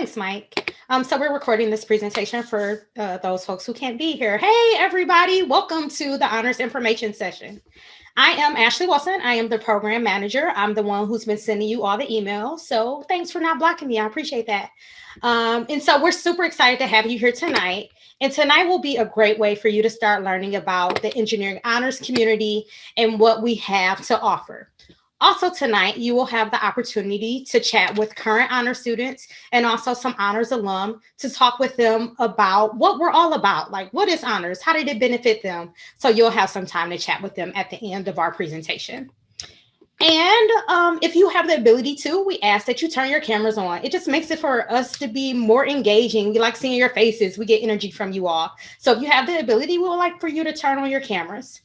Thanks, Mike. So we're recording this presentation for those folks who can't be here. Hey, everybody. Welcome to the Honors Information Session. I am Ashley Wilson. I am the program manager. I'm the one who's been sending you all the emails. So thanks for not blocking me. I appreciate that. And so we're super excited to have you here tonight. And tonight will be a great way for you to start learning about the engineering honors community and what we have to offer. Also tonight, you will have the opportunity to chat with current honor students and also some honors alum to talk with them about what we're all about. Like, what is honors? How did it benefit them? So you'll have some time to chat with them at the end of our presentation. And if you have the ability to, we ask that you turn your cameras on. It just makes it for us to be more engaging. We like seeing your faces. We get energy from you all. So if you have the ability, we would like for you to turn on your cameras.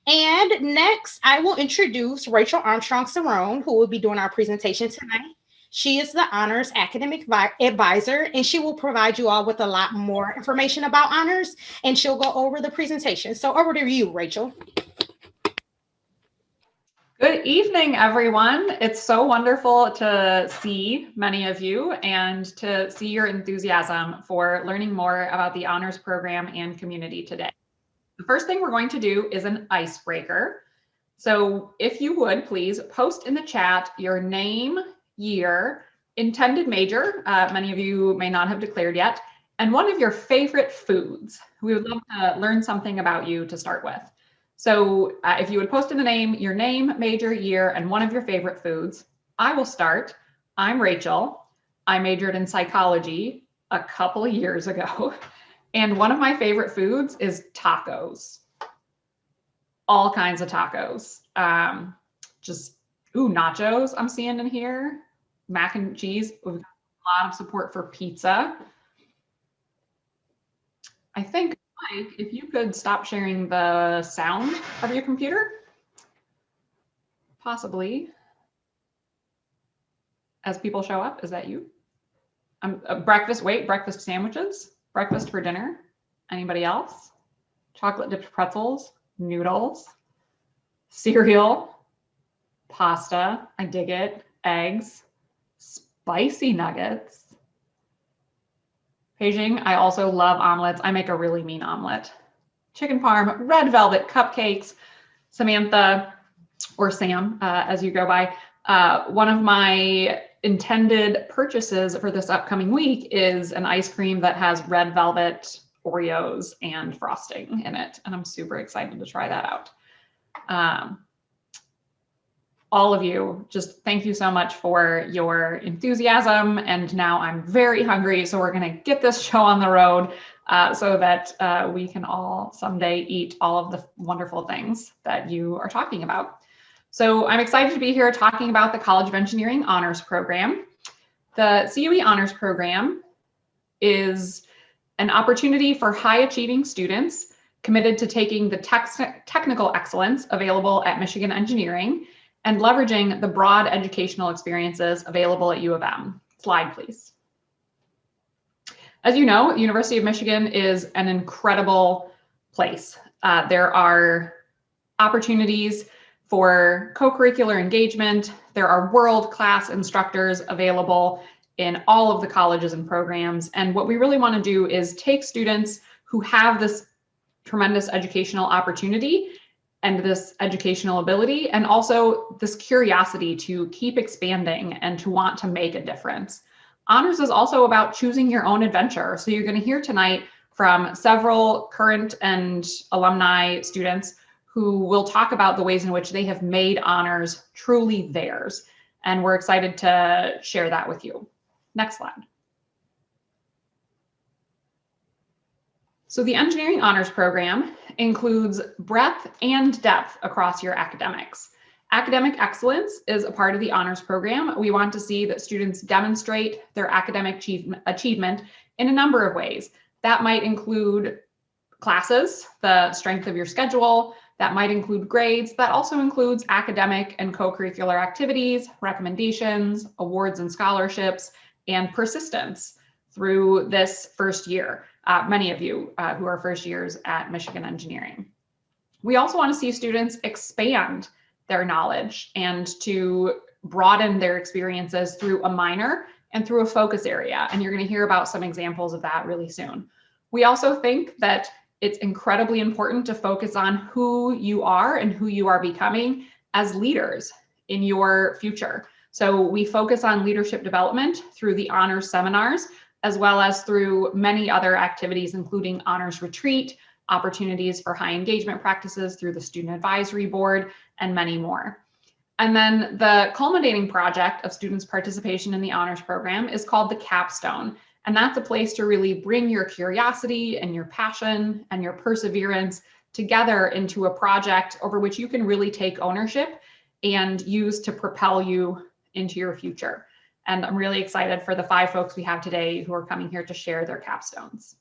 And next, I will introduce Rachel Armstrong Cerrone, who will be doing our presentation tonight. She is the honors academic advisor, and she will provide you all with a lot more information about honors, and she'll go over the presentation. So over to you, Rachel. Good evening, everyone. It's so wonderful to see many of you and to see your enthusiasm for learning more about the honors program and community today. The first thing we're going to do is an icebreaker. So if you would, please post in the chat your name, year, intended major, many of you may not have declared yet, and one of your favorite foods. We would love to learn something about you to start with. So if you would post in the name, your name, major, year, and one of your favorite foods. I will start. I'm Rachel. I majored in psychology a couple of years ago. And one of my favorite foods is tacos. All kinds of tacos. Nachos I'm seeing in here. Mac and cheese. We've got a lot of support for pizza. I think, Mike, if you could stop sharing the sound of your computer. Possibly. As people show up, is that you? Breakfast sandwiches. Breakfast for dinner. Anybody else? Chocolate dipped pretzels, noodles, cereal, pasta. I dig it. Eggs, spicy nuggets. Beijing, I also love omelets. I make a really mean omelet. Chicken parm, red velvet cupcakes. Samantha, or Sam, as you go by. One of my intended purchases for this upcoming week is an ice cream that has red velvet Oreos and frosting in it. And I'm super excited to try that out. All of you, just thank you so much for your enthusiasm. And now I'm very hungry. So we're going to get this show on the road so that we can all someday eat all of the wonderful things that you are talking about. So I'm excited to be here talking about the College of Engineering Honors Program. The COE Honors Program is an opportunity for high achieving students committed to taking the technical excellence available at Michigan Engineering and leveraging the broad educational experiences available at U of M. Slide, please. As you know, the University of Michigan is an incredible place. There are opportunities for co-curricular engagement. There are world-class instructors available in all of the colleges and programs. And what we really want to do is take students who have this tremendous educational opportunity and this educational ability, and also this curiosity to keep expanding and to want to make a difference. Honors is also about choosing your own adventure. So you're going to hear tonight from several current and alumni students who will talk about the ways in which they have made honors truly theirs. And we're excited to share that with you. Next slide. So the Engineering Honors Program includes breadth and depth across your academics. Academic excellence is a part of the honors program. We want to see that students demonstrate their academic achievement in a number of ways. That might include classes, the strength of your schedule. That might include grades. That also includes academic and co-curricular activities, recommendations, awards and scholarships, and persistence through this first year. Many of you who are first years at Michigan Engineering. We also want to see students expand their knowledge and to broaden their experiences through a minor and through a focus area. And you're going to hear about some examples of that really soon. We also think that it's incredibly important to focus on who you are and who you are becoming as leaders in your future. So we focus on leadership development through the honors seminars, as well as through many other activities, including honors retreat, opportunities for high engagement practices through the student advisory board, and many more. And then the culminating project of students' participation in the honors program is called the Capstone. And that's a place to really bring your curiosity and your passion and your perseverance together into a project over which you can really take ownership and use to propel you into your future. And I'm really excited for the 5 folks we have today who are coming here to share their capstones.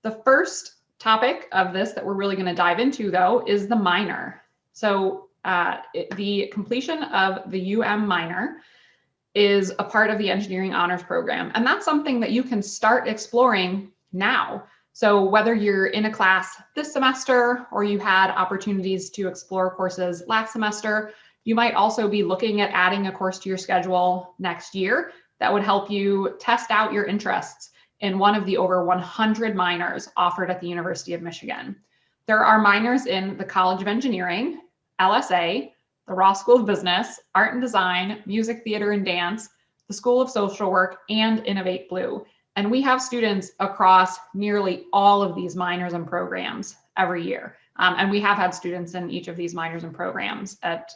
The first topic of this that we're really going to dive into, though, is the minor. So the completion of the minor is a part of the engineering honors program. And that's something that you can start exploring now. So whether you're in a class this semester or you had opportunities to explore courses last semester, you might also be looking at adding a course to your schedule next year that would help you test out your interests in one of the over 100 minors offered at the University of Michigan. There are minors in the College of Engineering, LSA, the Ross School of Business, Art and Design, Music, Theater and Dance, the School of Social Work, and Innovate Blue. And we have students across nearly all of these minors and programs every year. And we have had students in each of these minors and programs at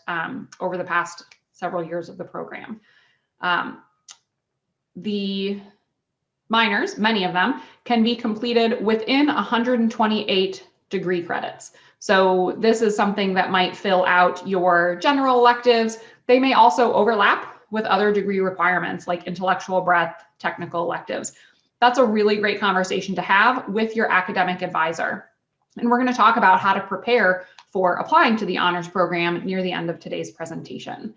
over the past several years of the program. The minors, many of them, can be completed within 128 degree credits. So this is something that might fill out your general electives. They may also overlap with other degree requirements like intellectual breadth, technical electives. That's a really great conversation to have with your academic advisor. And we're going to talk about how to prepare for applying to the honors program near the end of today's presentation.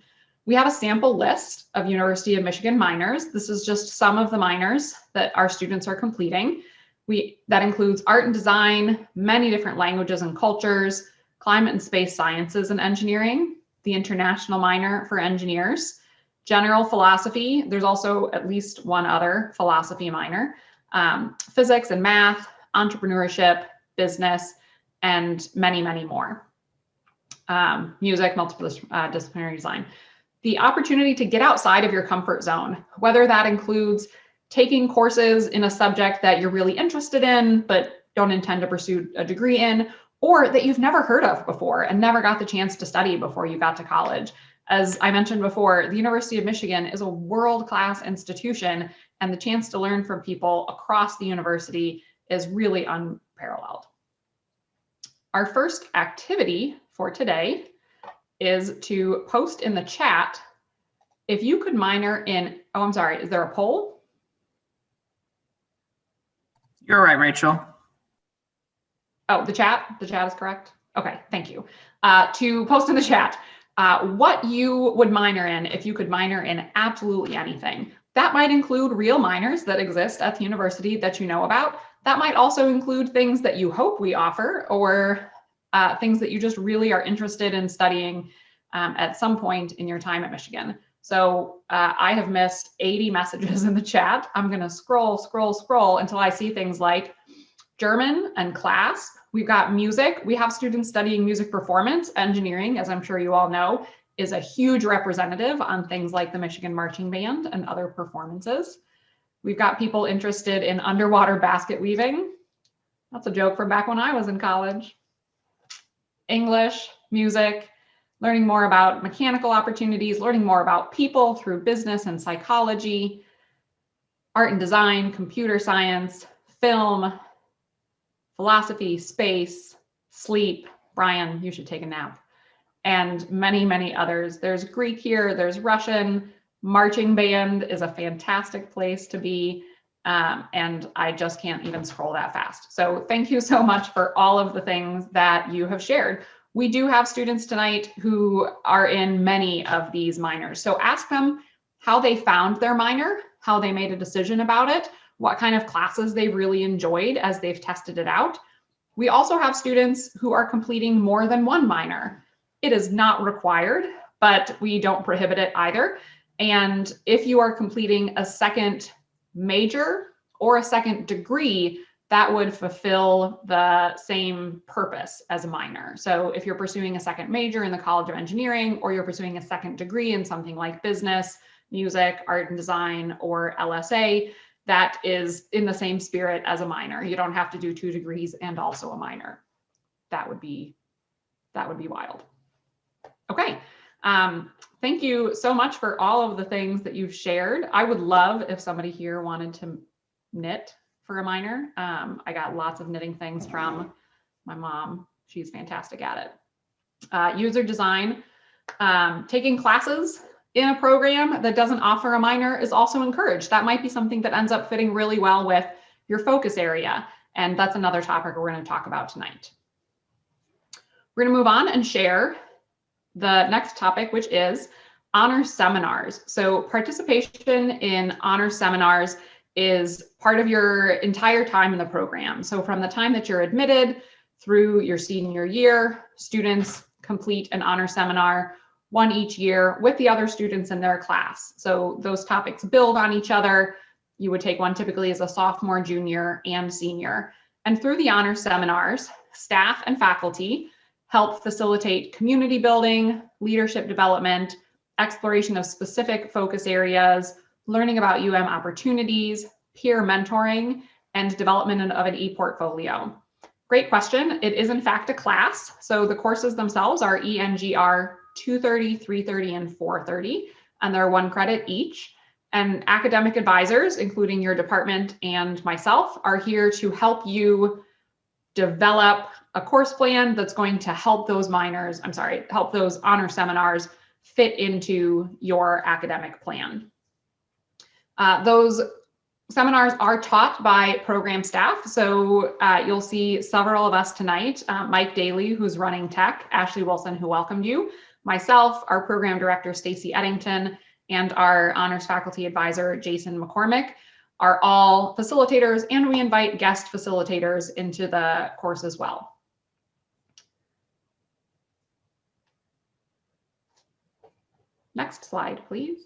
We have a sample list of University of Michigan minors. This is just some of the minors that our students are completing. That includes art and design, many different languages and cultures, climate and space sciences and engineering, the international minor for engineers, general philosophy. There's also at least one other philosophy minor, physics and math, entrepreneurship, business, and many, many more. Music, multidisciplinary design. The opportunity to get outside of your comfort zone, whether that includes taking courses in a subject that you're really interested in, but don't intend to pursue a degree in, or that you've never heard of before and never got the chance to study before you got to college. As I mentioned before, the University of Michigan is a world-class institution, and the chance to learn from people across the university is really unparalleled. Our first activity for today is to post in the chat if you could minor in, oh, I'm sorry, is there a poll? You're right, Rachel. Oh, the chat is correct. Okay, thank you. To post in the chat what you would minor in if you could minor in absolutely anything. That might include real minors that exist at the university that you know about. That might also include things that you hope we offer, or things that you just really are interested in studying at some point in your time at Michigan. So I have missed 80 messages in the chat. I'm going to scroll until I see things like German and class. We've got music. We have students studying music performance. Engineering, as I'm sure you all know, is a huge representative on things like the Michigan Marching Band and other performances. We've got people interested in underwater basket weaving. That's a joke from back when I was in college. English, music, learning more about mechanical opportunities, learning more about people through business and psychology, art and design, computer science, film, philosophy, space, sleep. Brian, you should take a nap. And many, many others. There's Greek here, there's Russian. Marching band is a fantastic place to be. And I just can't even scroll that fast. So thank you so much for all of the things that you have shared. We do have students tonight who are in many of these minors. So ask them how they found their minor, how they made a decision about it, what kind of classes they really enjoyed as they've tested it out. We also have students who are completing more than one minor. It is not required, but we don't prohibit it either. And if you are completing a second major or a second degree, that would fulfill the same purpose as a minor. So if you're pursuing a second major in the College of Engineering, or you're pursuing a second degree in something like business, music, art and design, or LSA, that is in the same spirit as a minor. You don't have to do 2 degrees and also a minor. That would be wild. Okay. Thank you so much for all of the things that you've shared. I would love if somebody here wanted to knit for a minor. I got lots of knitting things from my mom. She's fantastic at it. User design, taking classes in a program that doesn't offer a minor is also encouraged. That might be something that ends up fitting really well with your focus area. And that's another topic we're going to talk about tonight. We're going to move on and share the next topic, which is honors seminars. So participation in honors seminars is part of your entire time in the program. So from the time that you're admitted through your senior year, students complete an honor seminar, one each year, with the other students in their class. So those topics build on each other. You would take one typically as a sophomore, junior, and senior. And through the honor seminars, staff and faculty help facilitate community building, leadership development, exploration of specific focus areas, learning about UM opportunities, peer mentoring, and development of an e-portfolio. Great question. It is in fact a class. So the courses themselves are ENGR 230, 330, and 430, and they're 1 credit each. And academic advisors, including your department and myself, are here to help you develop a course plan that's going to help those help those honor seminars fit into your academic plan. Those seminars are taught by program staff. So you'll see several of us tonight, Mike Daly, who's running tech, Ashley Wilson, who welcomed you, myself, our program director, Stacy Eddington, and our honors faculty advisor, Jason McCormick, are all facilitators, and we invite guest facilitators into the course as well. Next slide, please.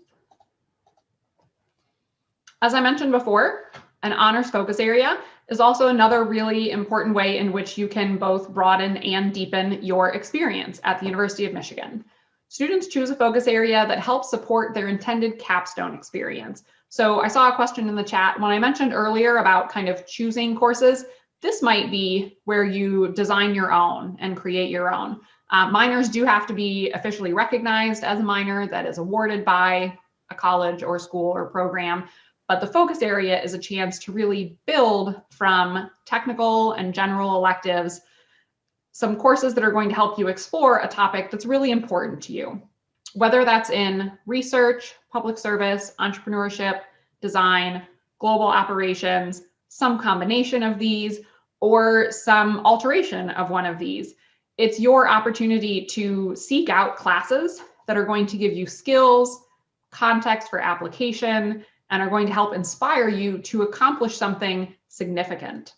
As I mentioned before, an honors focus area is also another really important way in which you can both broaden and deepen your experience at the University of Michigan. Students choose a focus area that helps support their intended capstone experience. So I saw a question in the chat when I mentioned earlier about kind of choosing courses. This might be where you design your own and create your own. Minors do have to be officially recognized as a minor that is awarded by a college or school or program, but the focus area is a chance to really build from technical and general electives some courses that are going to help you explore a topic that's really important to you, whether that's in research, public service, entrepreneurship, design, global operations, some combination of these, or some alteration of one of these. It's your opportunity to seek out classes that are going to give you skills, context for application, and are going to help inspire you to accomplish something significant.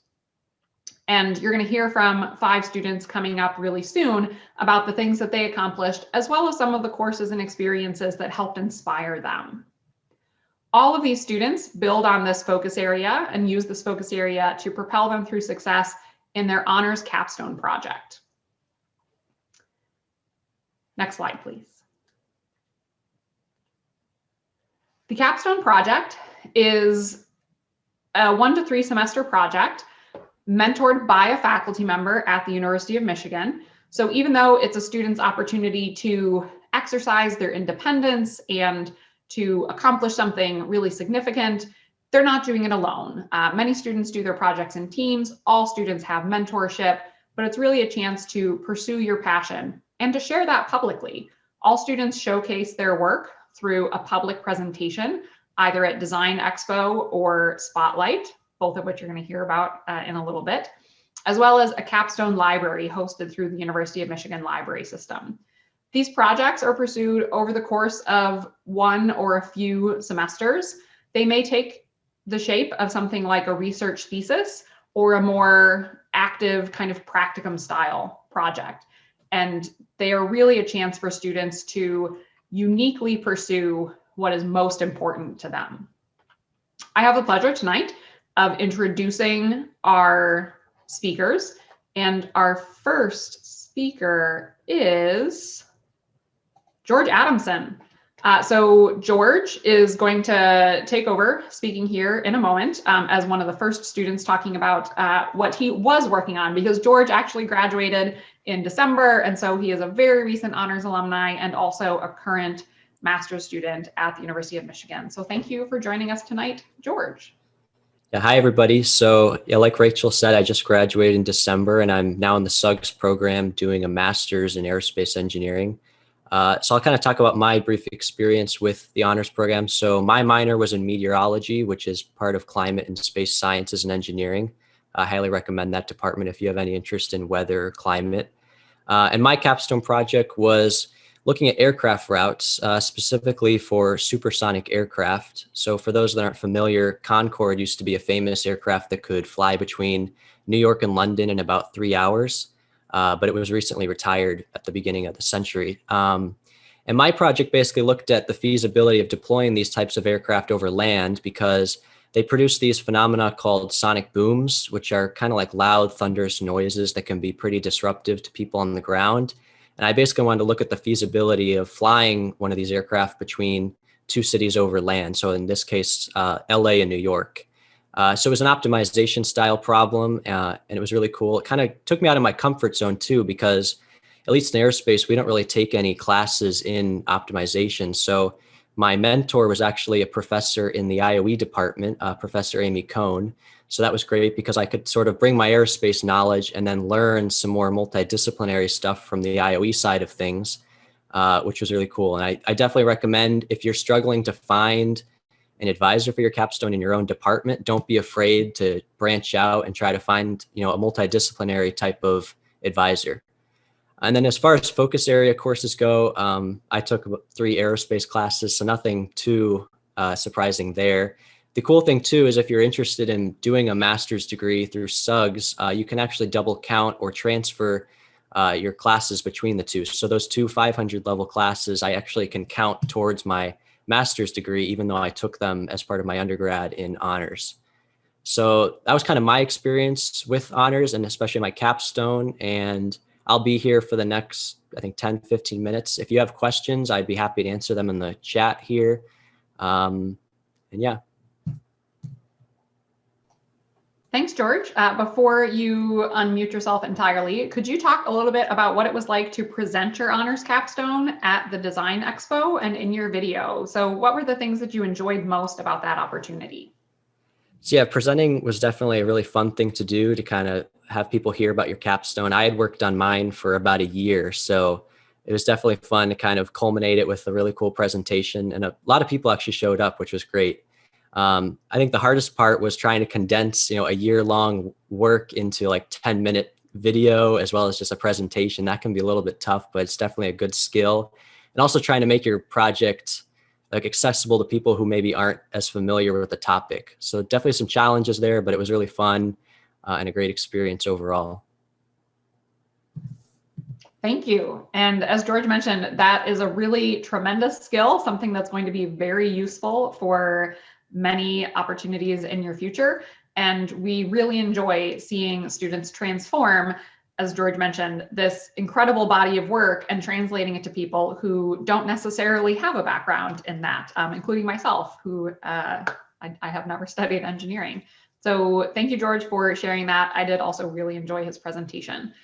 And you're going to hear from 5 students coming up really soon about the things that they accomplished, as well as some of the courses and experiences that helped inspire them. All of these students build on this focus area and use this focus area to propel them through success in their honors capstone project. Next slide, please. The capstone project is a 1 to 3 semester project mentored by a faculty member at the University of Michigan. So even though it's a student's opportunity to exercise their independence and to accomplish something really significant, they're not doing it alone. Many students do their projects in teams. All students have mentorship, but it's really a chance to pursue your passion and to share that publicly. All students showcase their work through a public presentation, either at Design Expo or Spotlight, both of which you're going to hear about in a little bit, as well as a capstone library hosted through the University of Michigan library system. These projects are pursued over the course of 1 or a few semesters. They may take the shape of something like a research thesis or a more active kind of practicum style project. And they are really a chance for students to uniquely pursue what is most important to them. I have the pleasure tonight of introducing our speakers, and our first speaker is George Adamson. So George is going to take over speaking here in a moment as one of the first students talking about what he was working on, because George actually graduated in December, and so he is a very recent honors alumni and also a current master's student at the University of Michigan. So thank you for joining us tonight, George. Yeah, hi everybody. So yeah, like Rachel said, I just graduated in December and I'm now in the SUGS program doing a master's in aerospace engineering. So I'll kind of talk about my brief experience with the honors program. So my minor was in meteorology, which is part of climate and space sciences and engineering. I highly recommend that department if you have any interest in weather or climate. And my capstone project was looking at aircraft routes, specifically for supersonic aircraft. So for those that aren't familiar, Concorde used to be a famous aircraft that could fly between New York and London in about 3 hours, but it was recently retired at the beginning of the century. And my project basically looked at the feasibility of deploying these types of aircraft over land because they produce these phenomena called sonic booms, which are kind of like loud, thunderous noises that can be pretty disruptive to people on the ground. And I basically wanted to look at the feasibility of flying one of these aircraft between two cities over land. So in this case, LA and New York. So it was an optimization style problem, and it was really cool. It kind of took me out of my comfort zone too, because at least in aerospace, we don't really take any classes in optimization. So my mentor was actually a professor in the IOE department, Professor Amy Cohn. So that was great because I could sort of bring my aerospace knowledge and then learn some more multidisciplinary stuff from the IOE side of things, which was really cool. And I definitely recommend, if you're struggling to find an advisor for your capstone in your own department, don't be afraid to branch out and try to find, a multidisciplinary type of advisor. And then as far as focus area courses go, I took 3 aerospace classes, so nothing too surprising there. The cool thing too is if you're interested in doing a master's degree through SUGS, you can actually double count or transfer your classes between the two. So those 2 500 level classes, I actually can count towards my master's degree, even though I took them as part of my undergrad in honors. So that was kind of my experience with honors and especially my capstone. And I'll be here for the next, I think, 10, 15 minutes. If you have questions, I'd be happy to answer them in the chat here. And yeah. Thanks, George. Before you unmute yourself entirely, could you talk a little bit about what it was like to present your honors capstone at the Design Expo and in your video? So what were the things that you enjoyed most about that opportunity? So yeah, presenting was definitely a really fun thing to do, to kind of have people hear about your capstone. I had worked on mine for about a year, so it was definitely fun to kind of culminate it with a really cool presentation. And a lot of people actually showed up, which was great. I think the hardest part was trying to condense, a year-long work into like 10-minute video, as well as just a presentation. That can be a little bit tough, but it's definitely a good skill. And also trying to make your project like accessible to people who maybe aren't as familiar with the topic. So definitely some challenges there, but it was really fun and a great experience overall. Thank you. And as George mentioned, that is a really tremendous skill, something that's going to be very useful for many opportunities in your future. And we really enjoy seeing students transform, as George mentioned, this incredible body of work and translating it to people who don't necessarily have a background in that, including myself, who I have never studied engineering. So thank you, George, for sharing that. I did also really enjoy his presentation.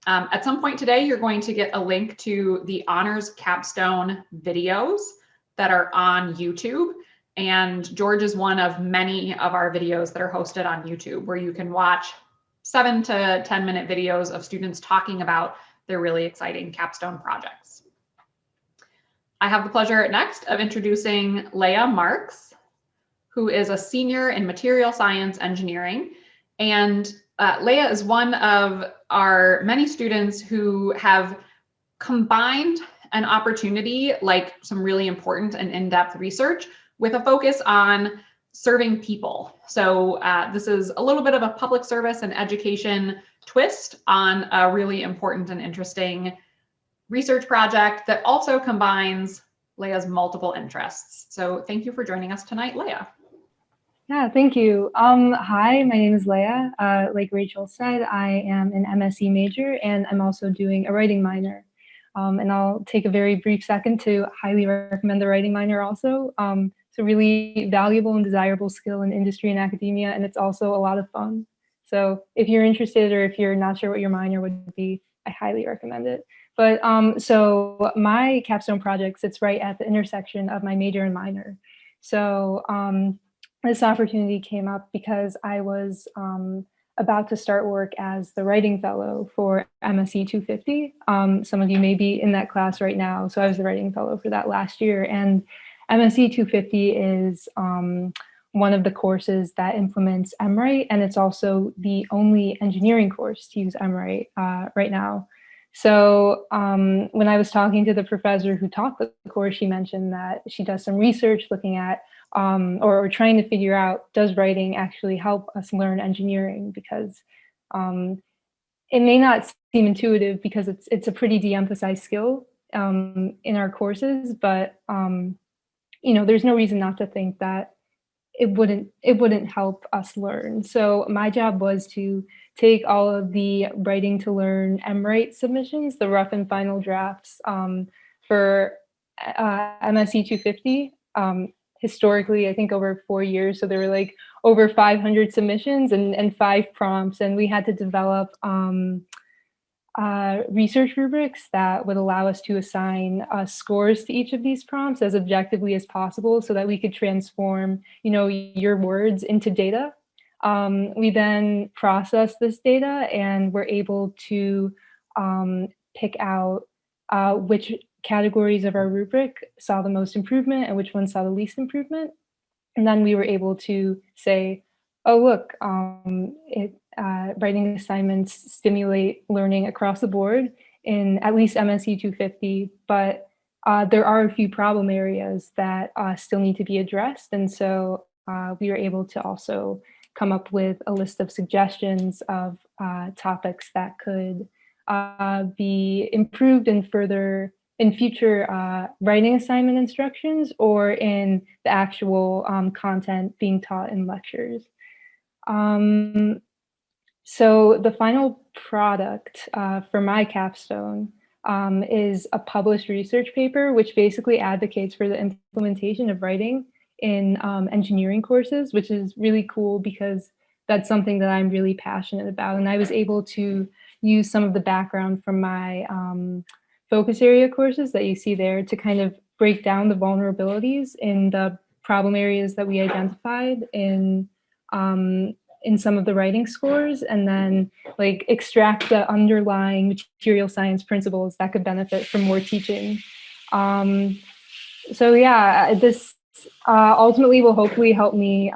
At some point today, you're going to get a link to the honors capstone videos that are on YouTube. And George is one of many of our videos that are hosted on YouTube, where you can watch 7 to 10 minute videos of students talking about their really exciting capstone projects. I have the pleasure next of introducing Leah Marks, who is a senior in material science engineering. And Leah is one of our many students who have combined an opportunity like some really important and in-depth research with a focus on serving people. So this is a little bit of a public service and education twist on a really important and interesting research project that also combines Leia's multiple interests. So thank you for joining us tonight, Leia. Yeah, thank you. Hi, my name is Leia. Like Rachel said, I am an MSc major and I'm also doing a writing minor. And I'll take a very brief second to highly recommend the writing minor also. It's a really valuable and desirable skill in industry and academia, and it's also a lot of fun. So if you're interested or if you're not sure what your minor would be, I highly recommend it. But so my capstone project sits right at the intersection of my major and minor. So this opportunity came up because I was about to start work as the writing fellow for MSc 250. Some of you may be in that class right now. So I was the writing fellow for that last year. And MSc 250 is one of the courses that implements MWrite, and it's also the only engineering course to use MWrite right now. So when I was talking to the professor who taught the course, she mentioned that she does some research looking at or trying to figure out, does writing actually help us learn engineering? Because it may not seem intuitive because it's a pretty de-emphasized skill in our courses, but you know, there's no reason not to think that it wouldn't help us learn. So my job was to take all of the writing to learn MWrite submissions, the rough and final drafts for MSc 250. Historically, I think over 4 years. So there were like over 500 submissions and 5 prompts. And we had to develop research rubrics that would allow us to assign scores to each of these prompts as objectively as possible so that we could transform, you know, your words into data. We then process this data and we're able to pick out which categories of our rubric saw the most improvement and which ones saw the least improvement. And then we were able to say, oh, look, writing assignments stimulate learning across the board in at least MSc 250, but there are a few problem areas that still need to be addressed. And so we were able to also come up with a list of suggestions of topics that could be improved in future writing assignment instructions or in the actual content being taught in lectures. So the final product for my capstone is a published research paper, which basically advocates for the implementation of writing in engineering courses, which is really cool because that's something that I'm really passionate about. And I was able to use some of the background from my focus area courses that you see there to kind of break down the vulnerabilities in the problem areas that we identified in some of the writing scores, and then like extract the underlying material science principles that could benefit from more teaching. So yeah, this ultimately will hopefully help me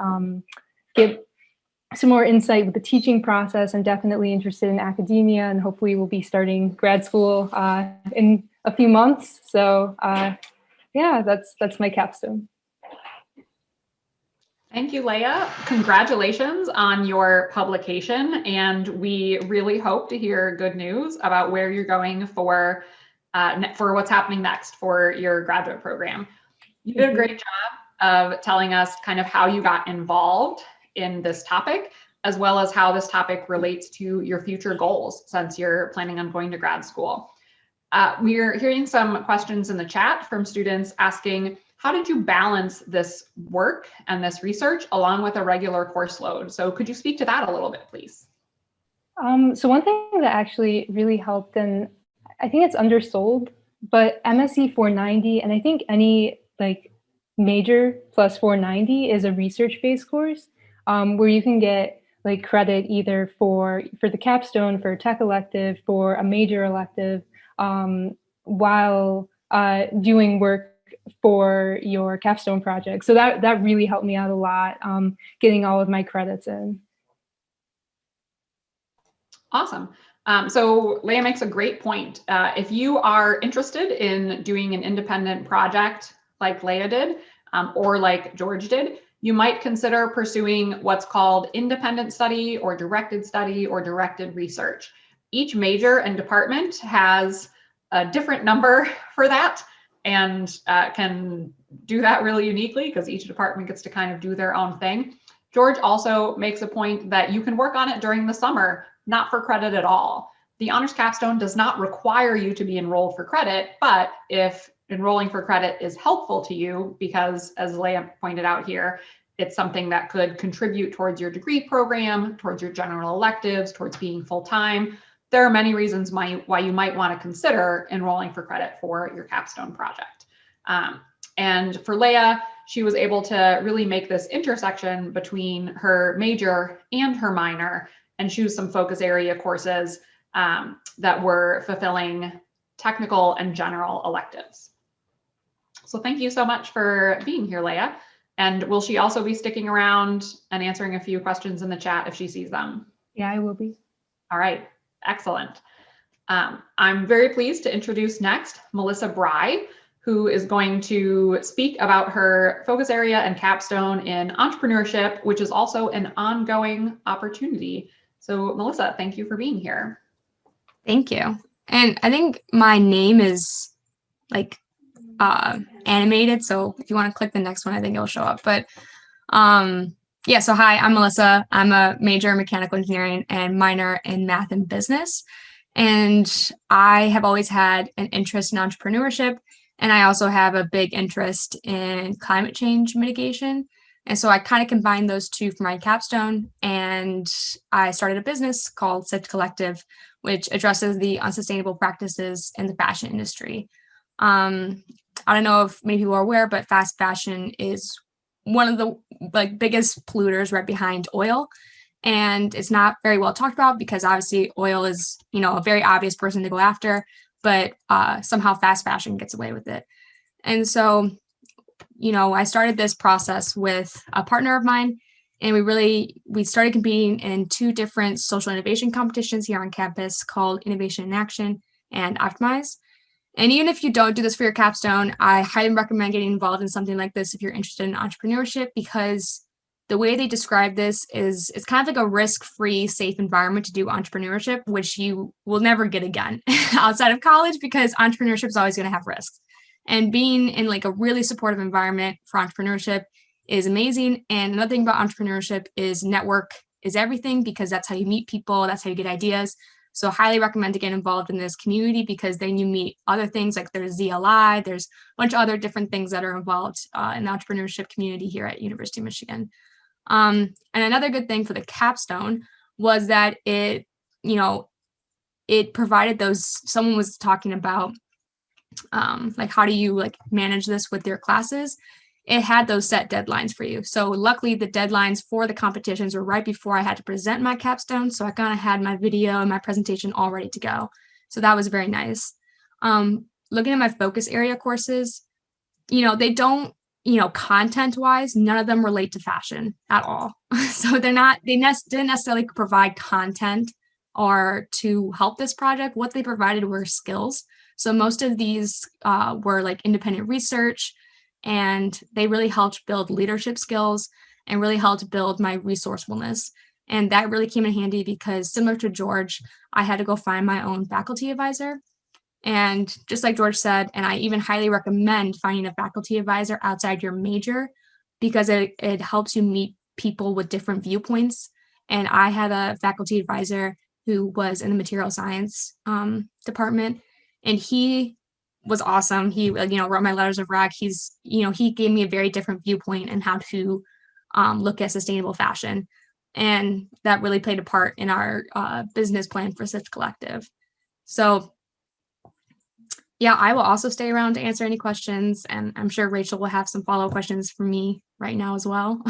get some more insight with the teaching process. I'm definitely interested in academia and hopefully we'll be starting grad school in a few months. So yeah, that's my capstone. Thank you, Leia. Congratulations on your publication. And we really hope to hear good news about where you're going for what's happening next for your graduate program. You did a great job of telling us kind of how you got involved in this topic, as well as how this topic relates to your future goals since you're planning on going to grad school. We're hearing some questions in the chat from students asking, how did you balance this work and this research along with a regular course load? So could you speak to that a little bit, please? So one thing that actually really helped, and I think it's undersold, but MSc 490, and I think any like major plus 490 is a research-based course where you can get like credit either for the capstone, for a tech elective, for a major elective, while doing work for your capstone project. So that really helped me out a lot, getting all of my credits in. Awesome. So Leia makes a great point. If you are interested in doing an independent project like Leia did, or like George did, you might consider pursuing what's called independent study or directed research. Each major and department has a different number for that. and can do that really uniquely because each department gets to kind of do their own thing. George also makes a point that you can work on it during the summer, not for credit at all. The Honors Capstone does not require you to be enrolled for credit, but if enrolling for credit is helpful to you, because as Leah pointed out here, it's something that could contribute towards your degree program, towards your general electives, towards being full-time, there are many reasons why you might want to consider enrolling for credit for your capstone project. And for Leah, she was able to really make this intersection between her major and her minor and choose some focus area courses that were fulfilling technical and general electives. So thank you so much for being here, Leah. And will she also be sticking around and answering a few questions in the chat if she sees them? Yeah, I will be. All right, excellent. I'm very pleased to introduce next Melissa Bry, who is going to speak about her focus area and capstone in entrepreneurship, which is also an ongoing opportunity. So Melissa, thank you for being here. Thank you. And I think my name is like animated, so if you want to click the next one, I think it'll show up. But yeah, so hi, I'm Melissa. I'm a major in mechanical engineering and minor in math and business. And I have always had an interest in entrepreneurship. And I also have a big interest in climate change mitigation. And so I kind of combined those two for my capstone. And I started a business called Sift Collective, which addresses the unsustainable practices in the fashion industry. I don't know if many people are aware, but fast fashion is one of the biggest polluters right behind oil. And it's not very well talked about because obviously oil is, a very obvious person to go after, but somehow fast fashion gets away with it. And so, I started this process with a partner of mine, and we started competing in 2 different social innovation competitions here on campus called Innovation in Action and Optimize. And even if you don't do this for your capstone, I highly recommend getting involved in something like this if you're interested in entrepreneurship, because the way they describe this is it's kind of like a risk-free, safe environment to do entrepreneurship, which you will never get again outside of college, because entrepreneurship is always going to have risks. And being in like a really supportive environment for entrepreneurship is amazing. And another thing about entrepreneurship is network is everything, because that's how you meet people, that's how you get ideas. So highly recommend to get involved in this community, because then you meet other things like there's ZLI, there's a bunch of other different things that are involved in the entrepreneurship community here at University of Michigan. And another good thing for the capstone was that it provided someone was talking about how do you manage this with your classes. It had those set deadlines for you. So luckily the deadlines for the competitions were right before I had to present my capstone. So I kind of had my video and my presentation all ready to go. So that was very nice. Looking at my focus area courses, they don't, content wise, none of them relate to fashion at all. So they didn't necessarily provide content or to help this project. What they provided were skills. So most of these were independent research, and they really helped build leadership skills and really helped build my resourcefulness. And that really came in handy because, similar to George, I had to go find my own faculty advisor. And just like George said, and I even highly recommend finding a faculty advisor outside your major, because it helps you meet people with different viewpoints. And I had a faculty advisor who was in the material science department, and he was awesome. He, wrote my letters of rec. He gave me a very different viewpoint in how to look at sustainable fashion. And that really played a part in our business plan for Sift Collective. So yeah, I will also stay around to answer any questions. And I'm sure Rachel will have some follow-up questions for me right now as well.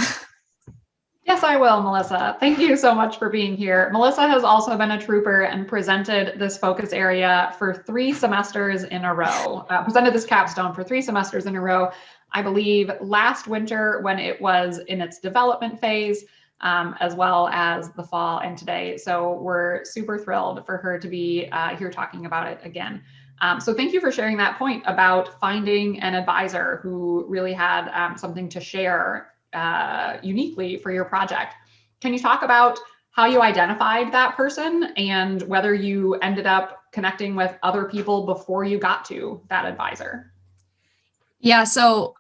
Yes, I will, Melissa. Thank you so much for being here. Melissa has also been a trooper and presented this focus area for 3 semesters in a row, presented this capstone for 3 semesters in a row, I believe last winter when it was in its development phase, as well as the fall and today. So we're super thrilled for her to be here talking about it again. So thank you for sharing that point about finding an advisor who really had something to share uniquely for your project. Can you talk about how you identified that person and whether you ended up connecting with other people before you got to that advisor? Yeah, so,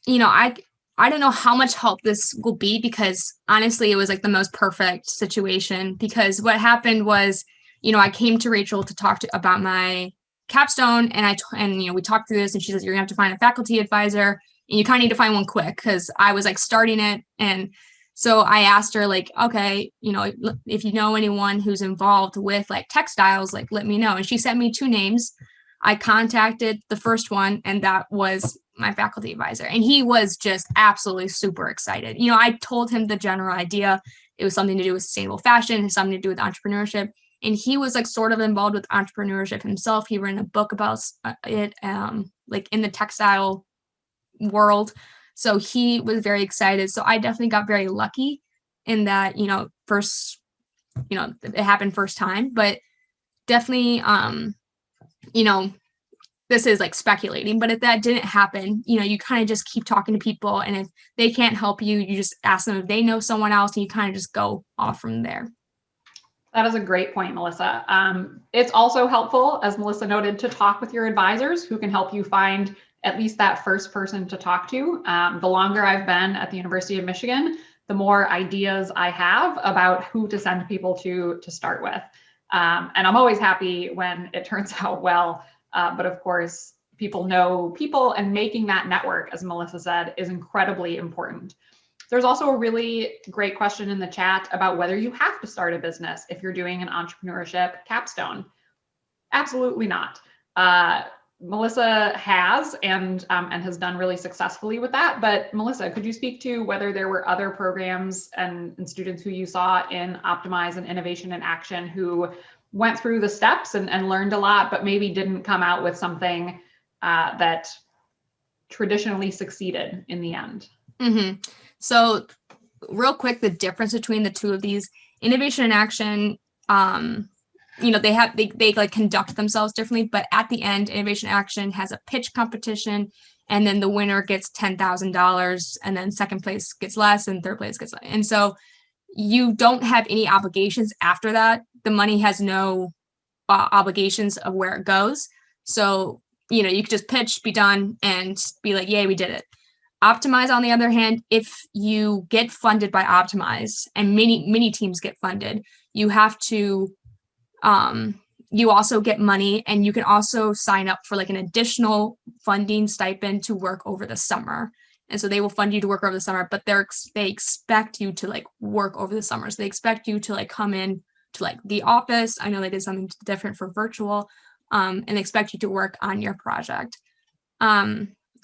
I don't know how much help this will be, because honestly, it was like the most perfect situation, because what happened was, I came to Rachel to talk about my capstone, and we talked through this, and she says, you're gonna have to find a faculty advisor, and you kind of need to find one quick, because I was like starting it. And so I asked her, like, okay, if you know anyone who's involved with like textiles, like let me know. And she sent me 2 names. I contacted the first one, and that was my faculty advisor. And he was just absolutely super excited. I told him the general idea. It was something to do with sustainable fashion, something to do with entrepreneurship. And he was like sort of involved with entrepreneurship himself. He wrote a book about it, like in the textile world. So he was very excited. So I definitely got very lucky in that, first, it happened first time, but definitely, this is like speculating, but if that didn't happen, you kind of just keep talking to people, and if they can't help you, you just ask them if they know someone else, and you kind of just go off from there. That is a great point, Melissa. It's also helpful, as Melissa noted, to talk with your advisors who can help you find at least that first person to talk to. The longer I've been at the University of Michigan, the more ideas I have about who to send people to start with. And I'm always happy when it turns out well. But of course, people know people, and making that network, as Melissa said, is incredibly important. There's also a really great question in the chat about whether you have to start a business if you're doing an entrepreneurship capstone. Absolutely not. Melissa has and has done really successfully with that. But Melissa, could you speak to whether there were other programs and students who you saw in Optimize and Innovation in Action who went through the steps and learned a lot, but maybe didn't come out with something that traditionally succeeded in the end? Mm-hmm. So real quick, the difference between the two of these, Innovation in Action, they like conduct themselves differently, but at the end, Innovation Action has a pitch competition, and then the winner gets $10,000, and then second place gets less, and third place gets less. And so you don't have any obligations after that. The money has no obligations of where it goes. So, you could just pitch, be done, and be like, yay, we did it. Optimize, on the other hand, if you get funded by Optimize, and many teams get funded, you have to, you also get money, and you can also sign up for like an additional funding stipend to work over the summer. And so they will fund you to work over the summer, but they expect you to like work over the summer. So they expect you to like come in to like the office. I know they did something different for virtual, and they expect you to work on your project.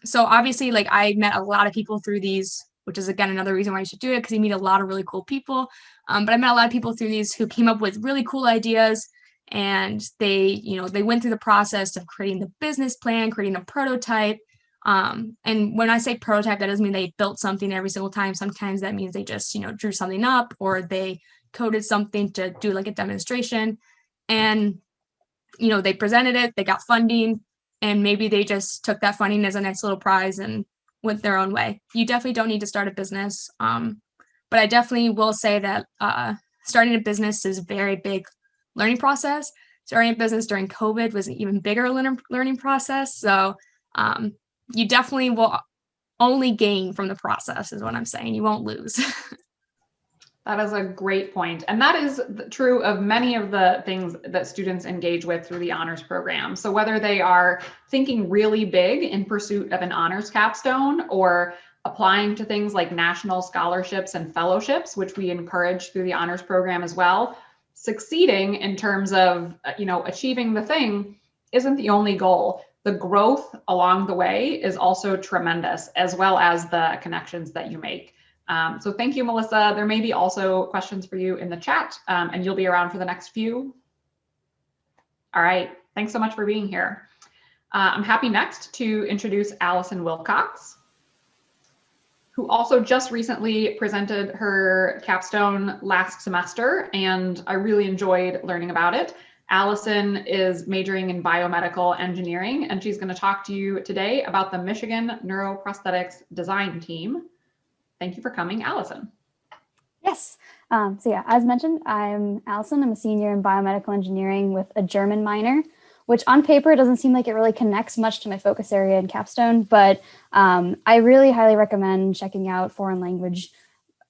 So obviously, like, I met a lot of people through these, which is again another reason why you should do it, because you meet a lot of really cool people. But I met a lot of people through these who came up with really cool ideas, and they went through the process of creating the business plan, creating a prototype. And when I say prototype, that doesn't mean they built something every single time. Sometimes that means they just, drew something up, or they coded something to do like a demonstration, and, they presented it, they got funding, and maybe they just took that funding as a nice little prize and went their own way. You definitely don't need to start a business. But I definitely will say that starting a business is a very big learning process. Starting a business during COVID was an even bigger learning process. So you definitely will only gain from the process, is what I'm saying. You won't lose. That is a great point. And that is true of many of the things that students engage with through the honors program. So whether they are thinking really big in pursuit of an honors capstone, or applying to things like national scholarships and fellowships, which we encourage through the honors program as well, succeeding in terms of, achieving the thing isn't the only goal. The growth along the way is also tremendous, as well as the connections that you make. So thank you, Melissa. There may be also questions for you in the chat, and you'll be around for the next few. All right, thanks so much for being here. I'm happy next to introduce Allison Wilcox, who also just recently presented her capstone last semester, and I really enjoyed learning about it. Allison is majoring in biomedical engineering, and she's going to talk to you today about the Michigan Neuro Prosthetics design team. Thank you for coming, Allison. Yes. So yeah, as mentioned, I'm Allison. I'm a senior in biomedical engineering with a German minor. which on paper doesn't seem like it really connects much to my focus area in Capstone, but I really highly recommend checking out foreign language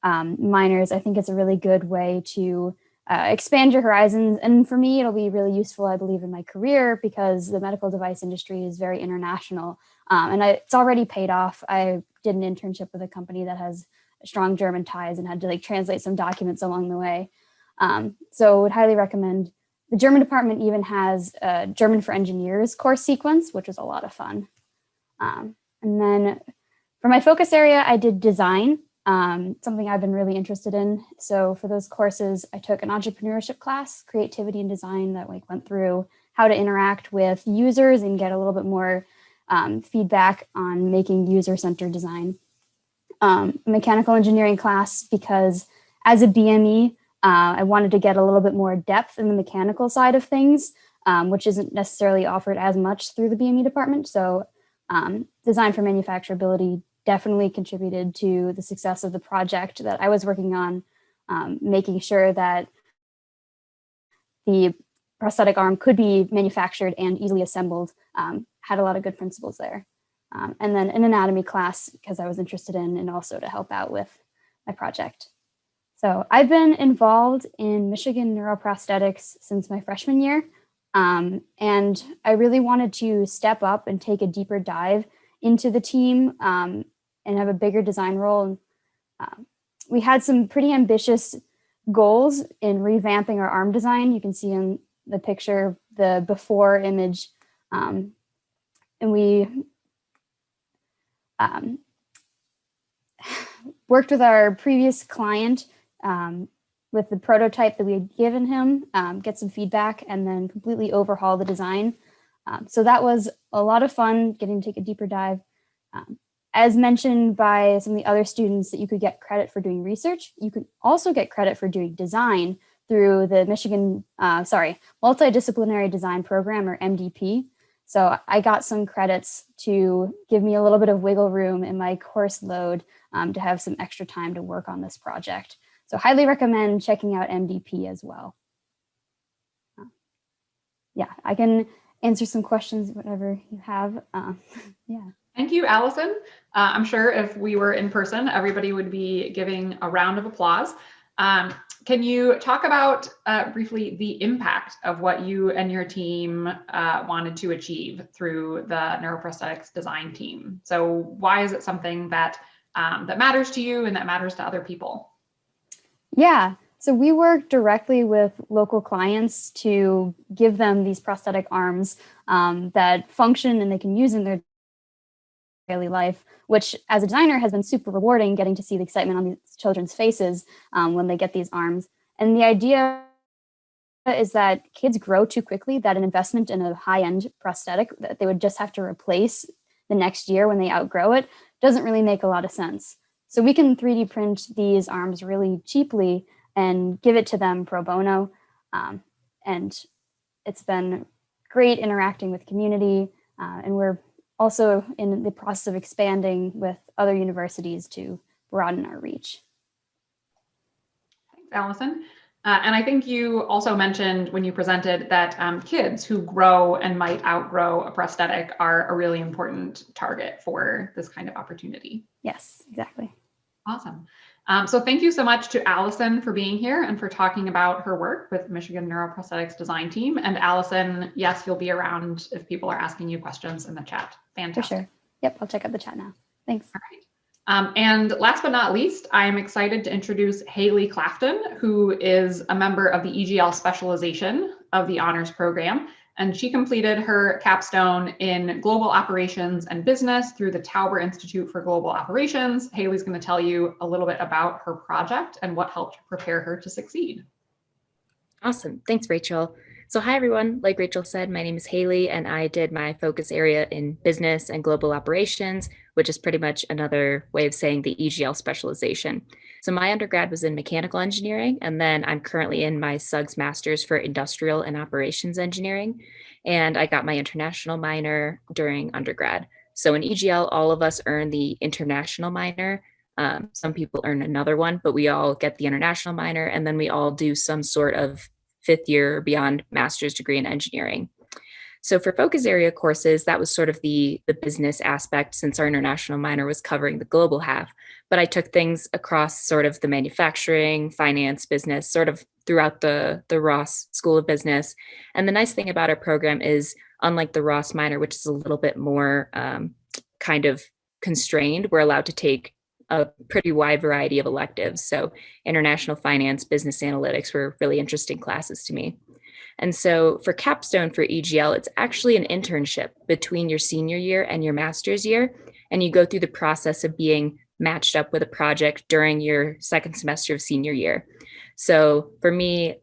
minors. I think it's a really good way to expand your horizons. And for me, it'll be really useful, I believe, in my career because the medical device industry is very international. It's already paid off. I did an internship with a company that has strong German ties and had to like translate some documents along the way. So I would highly recommend. The German department even has a German for Engineers course sequence, which is a lot of fun. And then for my focus area, I did design, something I've been really interested in. So for those courses, I took an entrepreneurship class, creativity and design, that like went through how to interact with users and get a little bit more feedback on making user-centered design. Mechanical engineering class, because as a BME, I wanted to get a little bit more depth in the mechanical side of things, which isn't necessarily offered as much through the BME department. So design for manufacturability definitely contributed to the success of the project that I was working on, making sure that the prosthetic arm could be manufactured and easily assembled, had a lot of good principles there. And then an anatomy class, because I was interested in, and also to help out with my project. So I've been involved in Michigan Neuroprosthetics since my freshman year. And I really wanted to step up and take a deeper dive into the team and have a bigger design role. We had some pretty ambitious goals in revamping our arm design. You can see in the picture, the before image. And we worked with our previous client with the prototype that we had given him, get some feedback, and then completely overhaul the design. So that was a lot of fun, getting to take a deeper dive. As mentioned by some of the other students, that you could get credit for doing research. You could also get credit for doing design through the Michigan, Multidisciplinary Design Program, or MDP. So I got some credits to give me a little bit of wiggle room in my course load to have some extra time to work on this project. So highly recommend checking out MDP as well. Yeah, I can answer some questions, whatever you have. Yeah. Thank you, Allison. I'm sure if we were in person, everybody would be giving a round of applause. Can you talk about briefly the impact of what you and your team wanted to achieve through the neuroprosthetics design team? So why is it something that that matters to you and that matters to other people? Yeah, so we work directly with local clients to give them these prosthetic arms that function and they can use in their daily life, which as a designer has been super rewarding, getting to see the excitement on these children's faces when they get these arms. And the idea is that kids grow too quickly, that an investment in a high-end prosthetic that they would just have to replace the next year when they outgrow it doesn't really make a lot of sense. So we can 3D print these arms really cheaply and give it to them pro bono. And it's been great interacting with community. And we're also in the process of expanding with other universities to broaden our reach. Thanks, Allison. And I think you also mentioned when you presented that kids who grow and might outgrow a prosthetic are a really important target for this kind of opportunity. Yes, exactly. Awesome. So thank you so much to Allison for being here and for talking about her work with Michigan Neuroprosthetics Design Team. And Allison, yes, you'll be around if people are asking you questions in the chat. Fantastic. For sure. Yep, I'll check out the chat now. Thanks. All right. And last but not least, I am excited to introduce Egl Clafton, who is a member of the EGL specialization of the honors program. And she completed her capstone in global operations and business through the Tauber Institute for Global Operations. Haley's going to tell you a little bit about her project and what helped prepare her to succeed. Awesome. Thanks, Rachel. So hi, everyone. Like Rachel said, my name is Haley, and I did my focus area in business and global operations, which is pretty much another way of saying the EGL specialization. So my undergrad was in mechanical engineering, and then I'm currently in my SUGS Master's for Industrial and Operations Engineering, and I got my international minor during undergrad. So in EGL, all of us earn the international minor. Some people earn another one, but we all get the international minor, and then we all do some sort of fifth year or beyond master's degree in engineering. So for focus area courses, that was sort of the business aspect, since our international minor was covering the global half. But I took things across sort of the manufacturing, finance, business, sort of throughout the Ross School of Business. And the nice thing about our program is, unlike the Ross minor, which is a little bit more kind of constrained, we're allowed to take a pretty wide variety of electives. So international finance, business analytics were really interesting classes to me. And so for Capstone for EGL, it's actually an internship between your senior year and your master's year. And you go through the process of being matched up with a project during your second semester of senior year. So for me,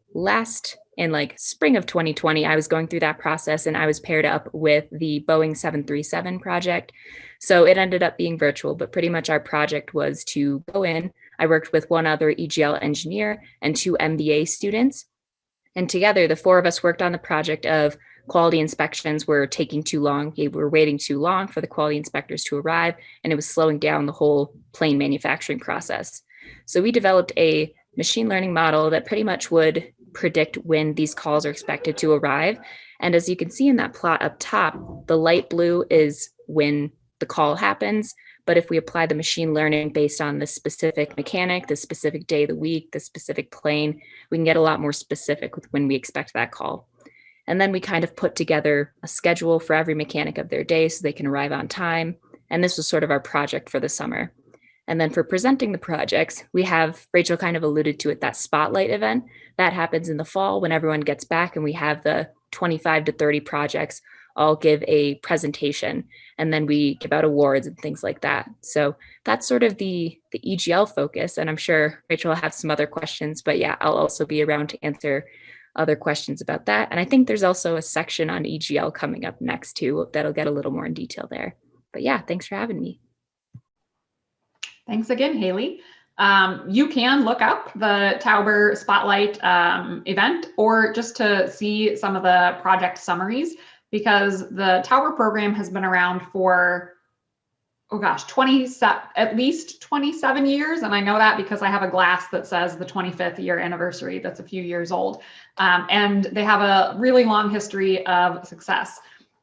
in like spring of 2020, I was going through that process and I was paired up with the Boeing 737 project. So it ended up being virtual, but pretty much our project was to go in. I worked with one other EGL engineer and 2 MBA students. And together, the 4 of us worked on the project of quality inspections were taking too long. We were waiting too long for the quality inspectors to arrive, and it was slowing down the whole plane manufacturing process. So we developed a machine learning model that pretty much would predict when these calls are expected to arrive. And as you can see in that plot up top, the light blue is when the call happens. But if we apply the machine learning based on the specific mechanic, the specific day of the week, the specific plane, we can get a lot more specific with when we expect that call. And then we kind of put together a schedule for every mechanic of their day so they can arrive on time. And this was sort of our project for the summer. And then for presenting the projects, we have, Rachel kind of alluded to it, that spotlight event. That happens in the fall when everyone gets back, and we have the 25 to 30 projects all give a presentation, and then we give out awards and things like that. So that's sort of the EGL focus. And I'm sure Rachel will have some other questions, but yeah, I'll also be around to answer other questions about that. And I think there's also a section on EGL coming up next too, that'll get a little more in detail there. But yeah, thanks for having me. Thanks again, Haley. You can look up the Tauber Spotlight event, or just to see some of the project summaries, because the Tauber program has been around for, oh gosh, at least 27 years. And I know that because I have a glass that says the 25th year anniversary that's a few years old. And they have a really long history of success.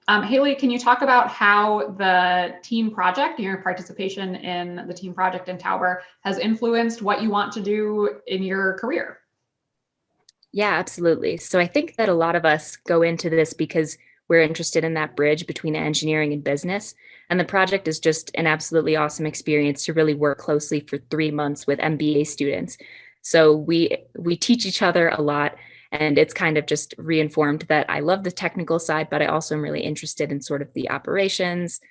Haley, can you talk about how the team project, your participation in the team project in Tauber, has influenced what you want to do in your career? Yeah, absolutely. So I think that a lot of us go into this because we're interested in that bridge between engineering and business. And the project is just an absolutely awesome experience to really work closely for 3 months with MBA students. So we teach each other a lot. And it's kind of just reinformed that I love the technical side, but I also am really interested in sort of the operations,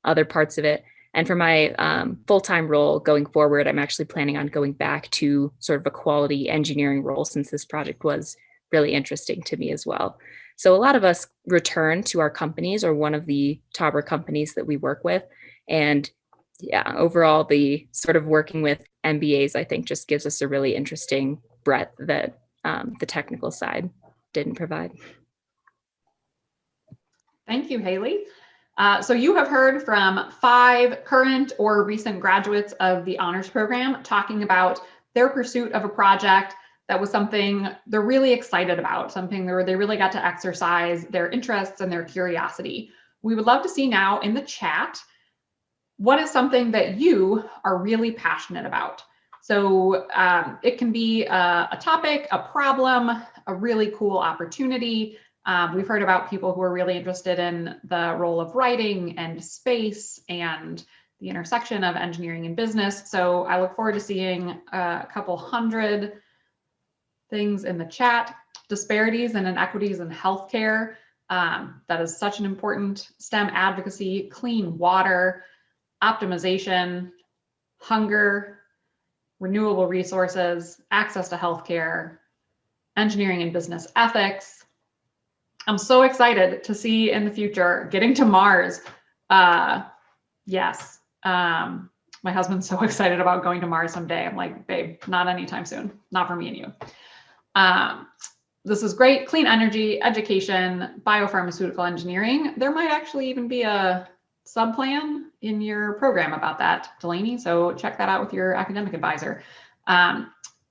other parts of it. And for my full-time role going forward, I'm actually planning on going back to sort of a quality engineering role, since this project was really interesting to me as well. So a lot of us return to our companies or one of the Tauber companies that we work with. And yeah, overall, the sort of working with MBAs, I think, just gives us a really interesting breadth that the technical side didn't provide. Thank you, Haley. So you have heard from 5 current or recent graduates of the honors program talking about their pursuit of a project that was something they're really excited about, something where they really got to exercise their interests and their curiosity. We would love to see now in the chat, what is something that you are really passionate about? So it can be a topic, a problem, a really cool opportunity. We've heard about people who are really interested in the role of writing and space and the intersection of engineering and business. So I look forward to seeing a couple hundred things in the chat. Disparities and inequities in healthcare. That is such an important STEM advocacy. Clean water, optimization, hunger, renewable resources, access to healthcare, engineering and business ethics. I'm so excited to see in the future getting to Mars. Yes, my husband's so excited about going to Mars someday. I'm like, babe, not anytime soon, not for me and you. This is great. Clean energy, education, biopharmaceutical engineering. There might actually even be a subplan in your program about that, Delaney. So check that out with your academic advisor.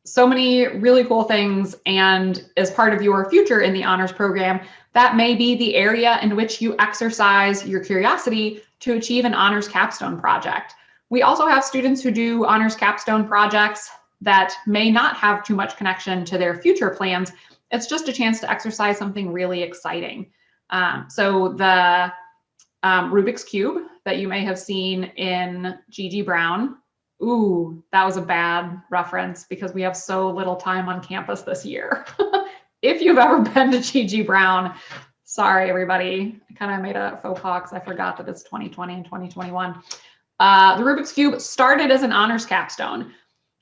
so many really cool things. And as part of your future in the honors program, that may be the area in which you exercise your curiosity to achieve an honors capstone project. We also have students who do honors capstone projects that may not have too much connection to their future plans. It's just a chance to exercise something really exciting. So the Rubik's Cube that you may have seen in G.G. Brown. Ooh, that was a bad reference because we have so little time on campus this year. If you've ever been to G.G. Brown, sorry, everybody. I kind of made a faux pas because I forgot that it's 2020 and 2021. The Rubik's Cube started as an honors capstone.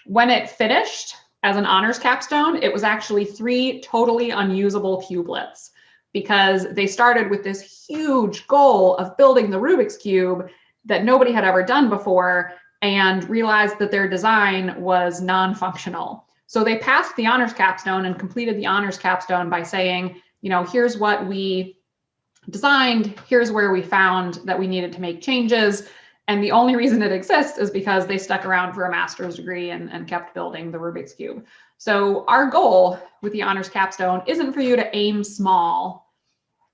When it finished as an honors capstone, it was actually 3 totally unusable cubelets because they started with this huge goal of building the Rubik's Cube that nobody had ever done before and realized that their design was non-functional. So they passed the honors capstone and completed the honors capstone by saying, you know, here's what we designed, here's where we found that we needed to make changes. And the only reason it exists is because they stuck around for a master's degree and kept building the Rubik's Cube. So our goal with the honors capstone isn't for you to aim small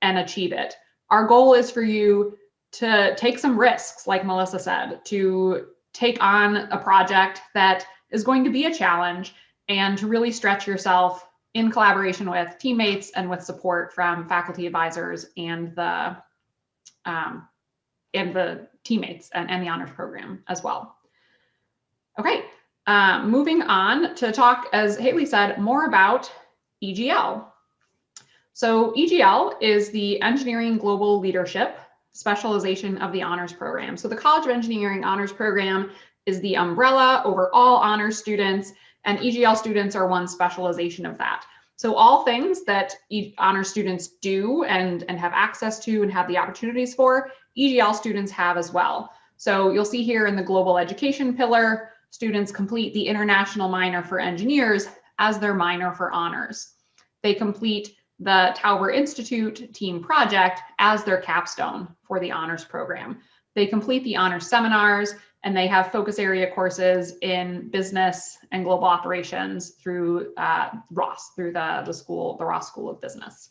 and achieve it. Our goal is for you to take some risks, like Melissa said, to take on a project that is going to be a challenge and to really stretch yourself in collaboration with teammates and with support from faculty advisors and the teammates and the honors program as well. Okay, moving on to talk, as Haley said, more about EGL. So EGL is the Engineering Global Leadership specialization of the honors program. So the College of Engineering honors program is the umbrella over all honors students, and EGL students are one specialization of that. So all things that honors students do and have access to and have the opportunities for, EGL students have as well. So you'll see here in the global education pillar, students complete the international minor for engineers as their minor for honors. They complete the Tauber Institute team project as their capstone for the honors program. They complete the honors seminars and they have focus area courses in business and global operations through Ross, through the Ross School of Business.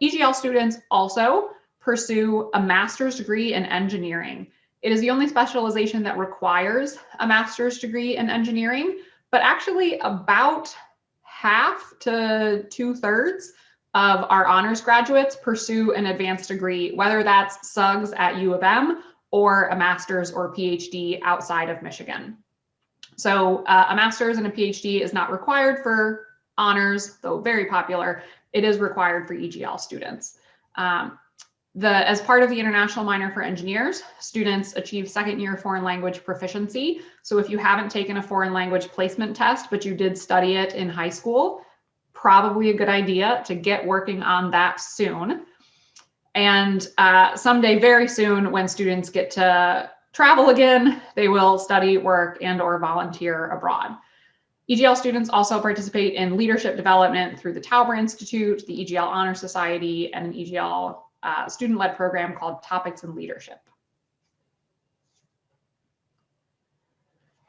EGL students also pursue a master's degree in engineering. It is the only specialization that requires a master's degree in engineering, but actually about half to 2/3 of our honors graduates pursue an advanced degree, whether that's SUGS at U of M or a master's or PhD outside of Michigan. So a master's and a PhD is not required for honors, though very popular. It is required for EGL students. As part of the International Minor for Engineers, students achieve second-year foreign language proficiency. So if you haven't taken a foreign language placement test, but you did study it in high school, probably a good idea to get working on that soon. And someday, very soon, when students get to travel again, they will study, work, and/or volunteer abroad. EGL students also participate in leadership development through the Tauber Institute, the EGL Honor Society, and an EGL student-led program called Topics in Leadership.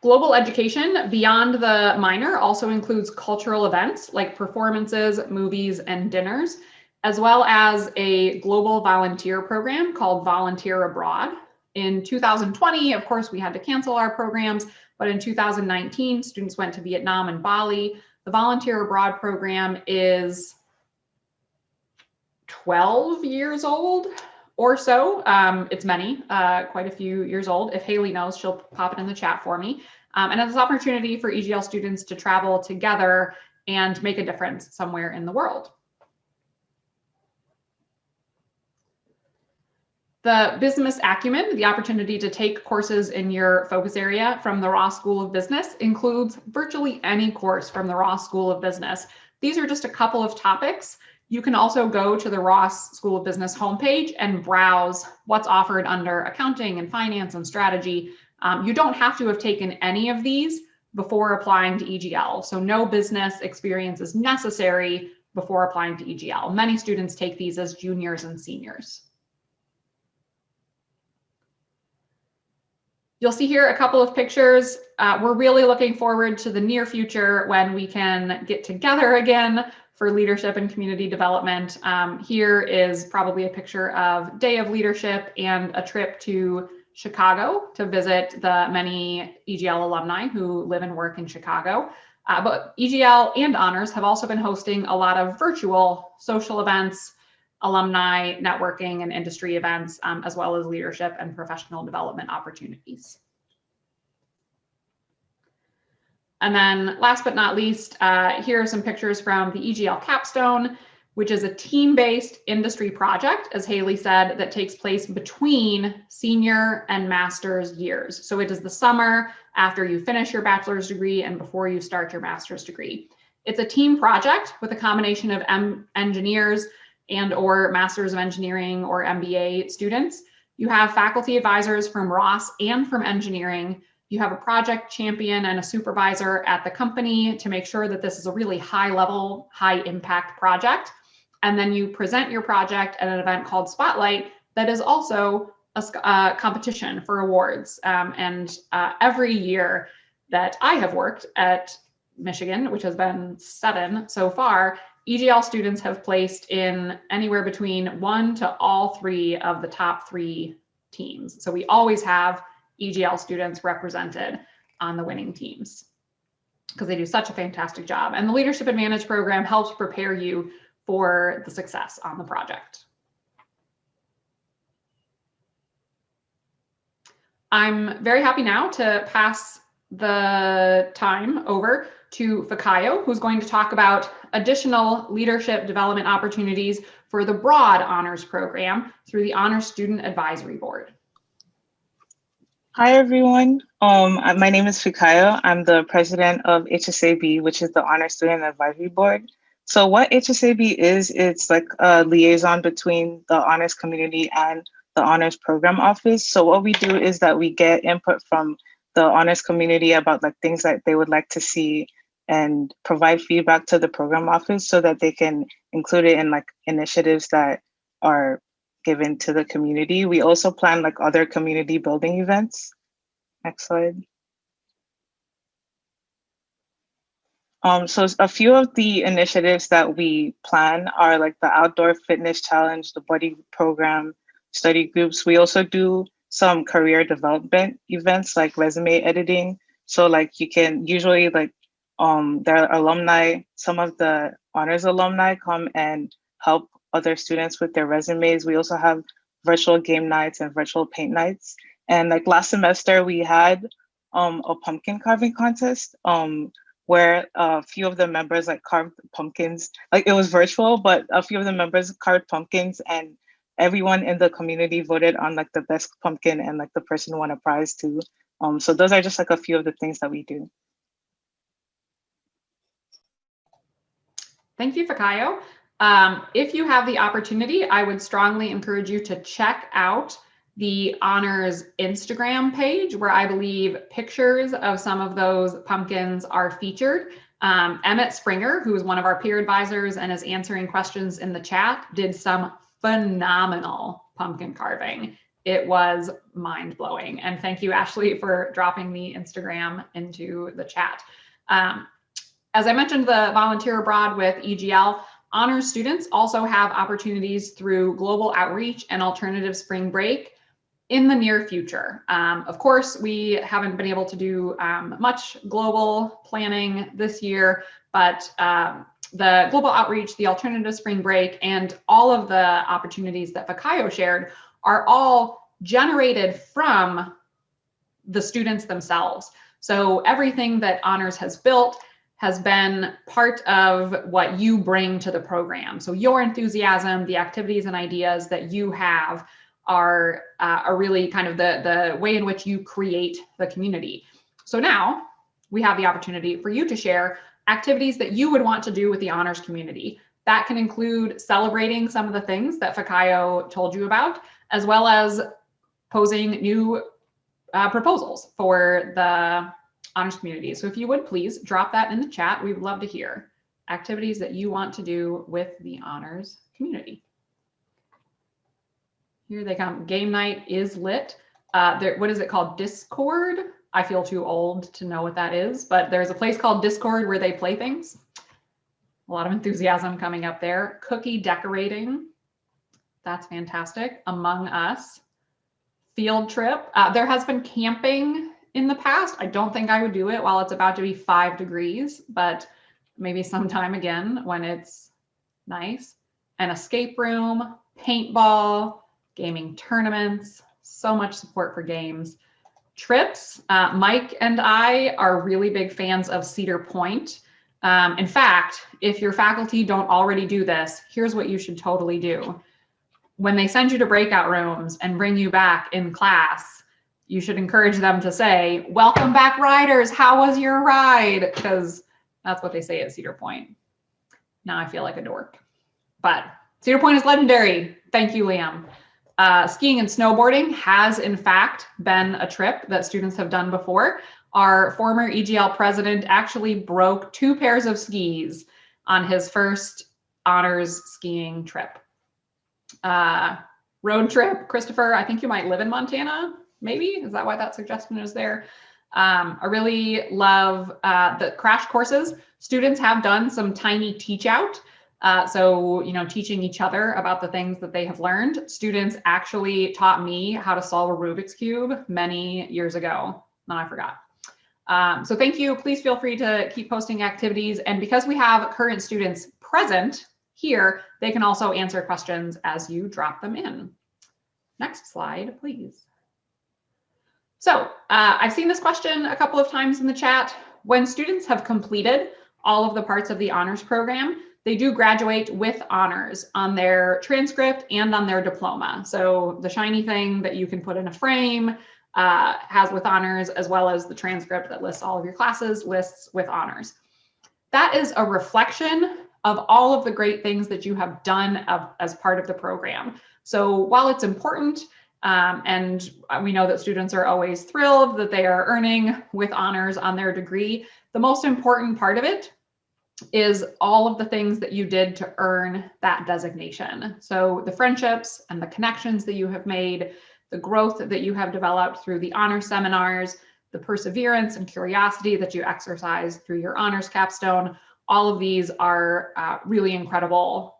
Global education beyond the minor also includes cultural events like performances, movies, and dinners, as well as a global volunteer program called Volunteer Abroad. In 2020, of course, we had to cancel our programs, but in 2019, students went to Vietnam and Bali. The Volunteer Abroad program is 12 years old or so. It's many, quite a few years old. If Haley knows, she'll pop it in the chat for me. And it's an opportunity for EGL students to travel together and make a difference somewhere in the world. The Business Acumen, the opportunity to take courses in your focus area from the Ross School of Business, includes virtually any course from the Ross School of Business. These are just a couple of topics. You can also go to the Ross School of Business homepage and browse what's offered under accounting and finance and strategy. You don't have to have taken any of these before applying to EGL. So no business experience is necessary before applying to EGL. Many students take these as juniors and seniors. You'll see here a couple of pictures. We're really looking forward to the near future when we can get together again for leadership and community development. Here is probably a picture of Day of Leadership and a trip to Chicago to visit the many EGL alumni who live and work in Chicago. But EGL and Honors have also been hosting a lot of virtual social events, alumni networking and industry events, as well as leadership and professional development opportunities. And then last but not least, here are some pictures from the Egl Capstone, which is a team-based industry project, as Haley said, that takes place between senior and master's years. So it is the summer after you finish your bachelor's degree and before you start your master's degree. It's a team project with a combination of engineers and or Masters of Engineering or MBA students. You have faculty advisors from Ross and from engineering. You have a project champion and a supervisor at the company to make sure that this is a really high level, high impact project. And then you present your project at an event called Spotlight that is also a competition for awards. Every year that I have worked at Michigan, which has been 7 so far, EGL students have placed in anywhere between 1 to all 3 of the top 3 teams. So we always have EGL students represented on the winning teams because they do such a fantastic job. And the Leadership Advantage program helps prepare you for the success on the project. I'm very happy now to pass the time over to Fikayo, who's going to talk about additional leadership development opportunities for the broad honors program through the Honors Student Advisory Board. Hi, everyone. My name is Fikayo. I'm the president of HSAB, which is the Honors Student Advisory Board. So what HSAB is, it's like a liaison between the honors community and the honors program office. So what we do is that we get input from the honors community about like things that they would like to see and provide feedback to the program office so that they can include it in like initiatives that are given to the community. We also plan like other community building events. Next slide. So a few of the initiatives that we plan are like the outdoor fitness challenge, the buddy program, study groups. We also do some career development events like resume editing. So like you can usually like, there are alumni, some of the honors alumni come and help other students with their resumes. We also have virtual game nights and virtual paint nights. And like last semester we had a pumpkin carving contest where a few of the members like carved pumpkins. Like it was virtual, but a few of the members carved pumpkins and everyone in the community voted on like the best pumpkin and like the person won a prize too. So those are just like a few of the things that we do. Thank you, Fikayo. If you have the opportunity, I would strongly encourage you to check out the honors Instagram page where I believe pictures of some of those pumpkins are featured. Emmett Springer, who is one of our peer advisors and is answering questions in the chat, did some phenomenal pumpkin carving. It was mind-blowing. And thank you, Ashley, for dropping the Instagram into the chat. As I mentioned, the volunteer abroad with EGL, honors students also have opportunities through global outreach and alternative spring break in the near future. Of course, we haven't been able to do much global planning this year, but the global outreach, the alternative spring break, and all of the opportunities that Fikayo shared are all generated from the students themselves. So everything that Honors has built has been part of what you bring to the program. So your enthusiasm, the activities and ideas that you have are really kind of the way in which you create the community. So now we have the opportunity for you to share activities that you would want to do with the honors community. That can include celebrating some of the things that Fikayo told you about, as well as posing new proposals for the honors community. So if you would please drop that in the chat, we would love to hear activities that you want to do with the honors community. Here they come. Game night is lit. What is it called? Discord? I feel too old to know what that is, but there's a place called Discord where they play things. A lot of enthusiasm coming up there. Cookie decorating. That's fantastic. Among Us. Field trip. There has been camping in the past. I don't think I would do it while it's about to be 5 degrees, but maybe sometime again when it's nice. An escape room, paintball, gaming tournaments, so much support for games. Trips. Mike and I are really big fans of Cedar Point. In fact, if your faculty don't already do this, here's what you should totally do. When they send you to breakout rooms and bring you back in class, you should encourage them to say, "Welcome back, riders. How was your ride?" Because that's what they say at Cedar Point. Now I feel like a dork. But Cedar Point is legendary. Thank you, Liam. Skiing and snowboarding has, in fact, been a trip that students have done before. Our former EGL president actually broke 2 pairs of skis on his first honors skiing trip. Road trip, Christopher, I think you might live in Montana, maybe? Is that why that suggestion is there? I really love the crash courses. Students have done some tiny teach out. So, teaching each other about the things that they have learned. Students actually taught me how to solve a Rubik's Cube many years ago, and I forgot. So thank you. Please feel free to keep posting activities. And because we have current students present here, they can also answer questions as you drop them in. Next slide, please. So I've seen this question a couple of times in the chat. When students have completed all of the parts of the honors program, they do graduate with honors on their transcript and on their diploma. So the shiny thing that you can put in a frame has with honors, as well as the transcript that lists all of your classes lists with honors. That is a reflection of all of the great things that you have done as part of the program. So while it's important, and we know that students are always thrilled that they are earning with honors on their degree, the most important part of it is all of the things that you did to earn that designation. So the friendships and the connections that you have made, the growth that you have developed through the honor seminars, the perseverance and curiosity that you exercise through your honors capstone, all of these are really incredible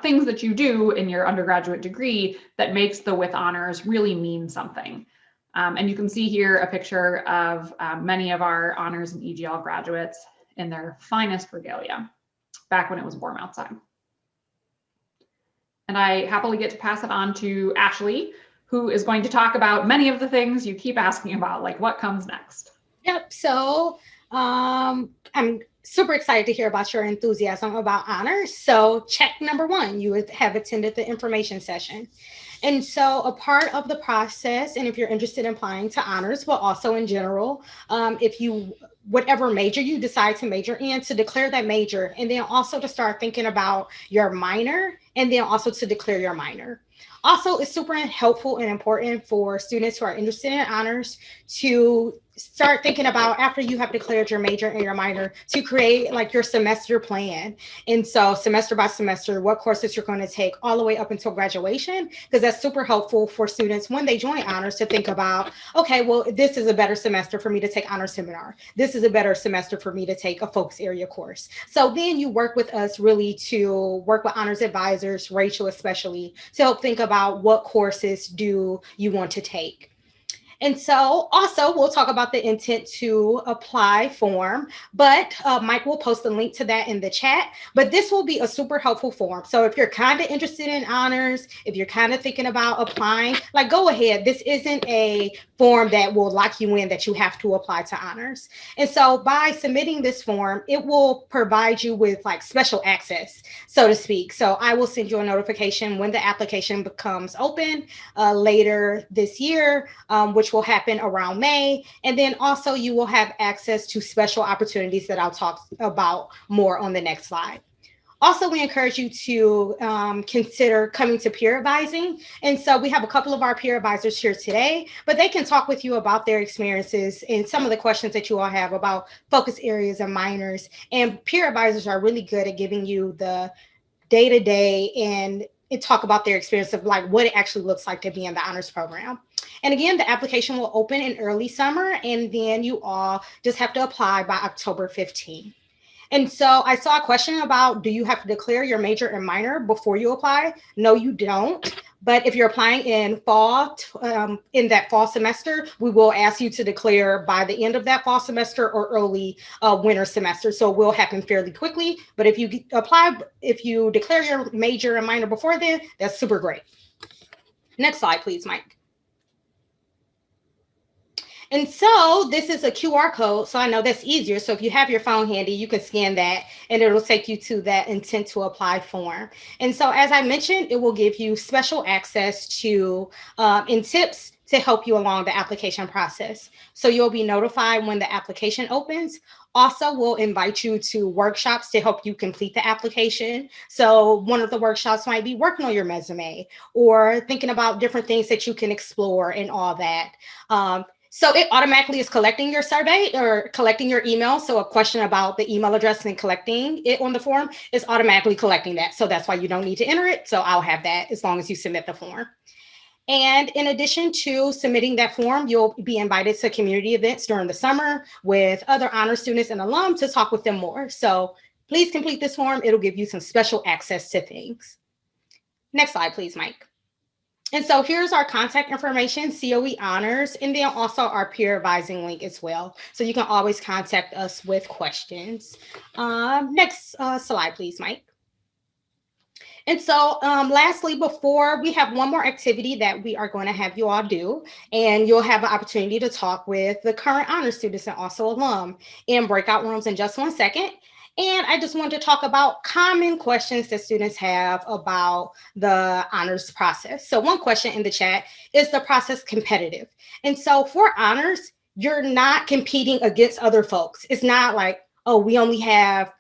things that you do in your undergraduate degree that makes the with honors really mean something. And you can see here a picture of many of our honors and EGL graduates in their finest regalia, back when it was warm outside. And I happily get to pass it on to Ashley, who is going to talk about many of the things you keep asking about, like what comes next. Yep, so I'm super excited to hear about your enthusiasm about honors. So check number 1, you would have attended the information session. And so a part of the process, and if you're interested in applying to honors, but also in general, whatever major you decide to major in, to declare that major, and then also to start thinking about your minor, and then also to declare your minor. Also, it's super helpful and important for students who are interested in honors to start thinking about, after you have declared your major and your minor, to create like your semester plan. And so semester by semester, what courses you're going to take all the way up until graduation, because that's super helpful for students when they join honors to think about, okay, well, this is a better semester for me to take honors seminar. This is a better semester for me to take a focus area course. So then you work with us really to work with honors advisors, Rachel especially, to help think about what courses do you want to take. And so also we'll talk about the intent to apply form, but Mike will post a link to that in the chat, but this will be a super helpful form. So if you're kind of interested in honors, if you're kind of thinking about applying, like go ahead. This isn't a form that will lock you in that you have to apply to honors. And so by submitting this form, it will provide you with like special access, so to speak. So I will send you a notification when the application becomes open later this year, which will happen around May. And then also you will have access to special opportunities that I'll talk about more on the next slide. Also, we encourage you to consider coming to peer advising. And so we have a couple of our peer advisors here today, but they can talk with you about their experiences and some of the questions that you all have about focus areas and minors. And peer advisors are really good at giving you the day-to-day and talk about their experience of like what it actually looks like to be in the honors program. And again, the application will open in early summer, and then you all just have to apply by October 15th. And so I saw a question about, do you have to declare your major and minor before you apply? No, you don't. But if you're applying in fall, in that fall semester, we will ask you to declare by the end of that fall semester or early winter semester. So it will happen fairly quickly. But if you if you declare your major and minor before then, that's super great. Next slide, please, Mike. And so this is a QR code, so I know that's easier. So if you have your phone handy, you can scan that and it'll take you to that intent to apply form. And so as I mentioned, it will give you special access to and tips to help you along the application process. So you'll be notified when the application opens. Also, we'll invite you to workshops to help you complete the application. So one of the workshops might be working on your resume or thinking about different things that you can explore and all that. So it automatically is collecting your survey or collecting your email. So a question about the email address and collecting it on the form is automatically collecting that. So that's why you don't need to enter it. So I'll have that as long as you submit the form. And in addition to submitting that form, you'll be invited to community events during the summer with other honor students and alums to talk with them more. So please complete this form. It'll give you some special access to things. Next slide, please, Mike. And so here's our contact information, COE Honors, and then also our peer advising link as well. So you can always contact us with questions. Next slide, please, Mike. And so lastly, before we have one more activity that we are going to have you all do, and you'll have an opportunity to talk with the current honor students and also alum in breakout rooms in just 1 second. And I just wanted to talk about common questions that students have about the honors process. So one question in the chat, is the process competitive? And so for honors, you're not competing against other folks. It's not like, oh, we only have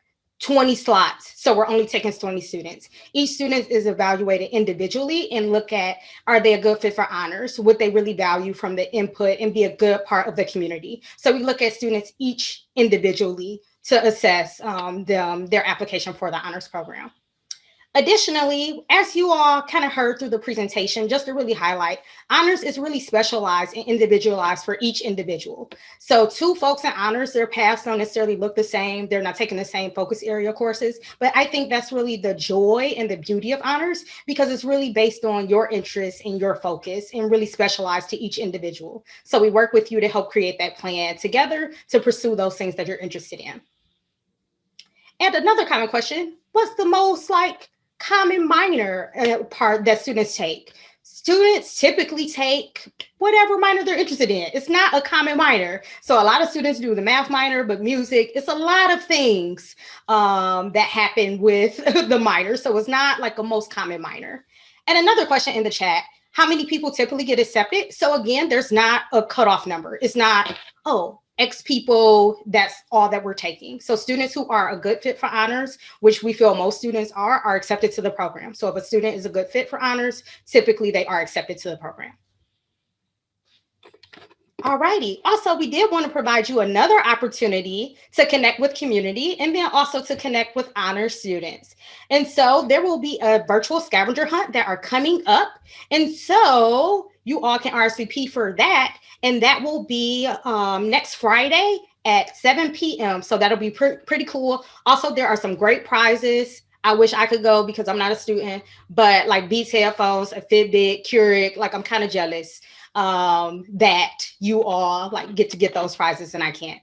20 slots, so we're only taking 20 students. Each student is evaluated individually and look at, are they a good fit for honors? Would they really value from the input and be a good part of the community? So we look at students each individually to assess their application for the honors program. Additionally, as you all kind of heard through the presentation, just to really highlight, honors is really specialized and individualized for each individual. So 2 folks in honors, their paths don't necessarily look the same. They're not taking the same focus area courses, but I think that's really the joy and the beauty of honors, because it's really based on your interests and your focus and really specialized to each individual. So we work with you to help create that plan together to pursue those things that you're interested in. And another common question, what's the most common minor part that students take? Students typically take whatever minor they're interested in. It's not a common minor. So a lot of students do the math minor, but music, it's a lot of things that happen with the minor. So it's not like a most common minor. And another question in the chat, how many people typically get accepted? So again, there's not a cutoff number. It's not, oh, X people, that's all that we're taking. So students who are a good fit for honors, which we feel most students are accepted to the program. So if a student is a good fit for honors, typically they are accepted to the program. All righty. Also, we did want to provide you another opportunity to connect with community and then also to connect with honor students. And so there will be a virtual scavenger hunt that are coming up. And so you all can RSVP for that. And that will be next Friday at 7 p.m. So that'll be pretty cool. Also, there are some great prizes. I wish I could go because I'm not a student, but like Beats headphones, a Fitbit, Keurig, like I'm kind of jealous that you all get to get those prizes and I can't.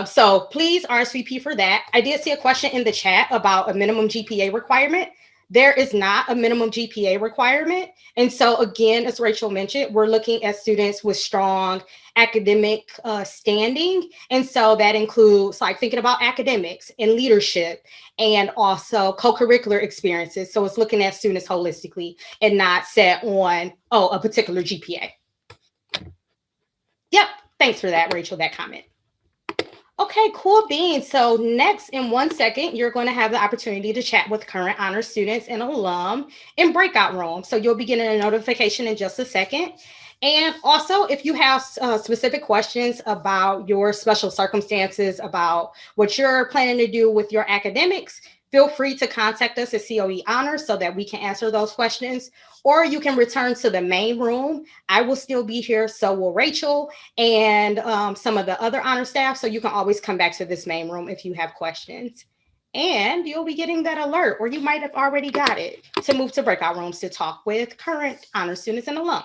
So please RSVP for that. I did see a question in the chat about a minimum GPA requirement. There is not a minimum GPA requirement. And so again, as Rachel mentioned, we're looking at students with strong academic standing. And so that includes thinking about academics and leadership and also co-curricular experiences. So it's looking at students holistically and not set on, oh, a particular GPA. Yep, thanks for that, Rachel, that comment. Okay, cool beans. So next, in 1 second, you're going to have the opportunity to chat with current honor students and alum in breakout rooms. So you'll be getting a notification in just a second. And also, if you have specific questions about your special circumstances, about what you're planning to do with your academics, Feel free to contact us at COE Honors so that we can answer those questions, or you can return to the main room. I will still be here, so will Rachel and some of the other honor staff, so you can always come back to this main room if you have questions. And you'll be getting that alert, or you might have already got it, to move to breakout rooms to talk with current honor students and alum.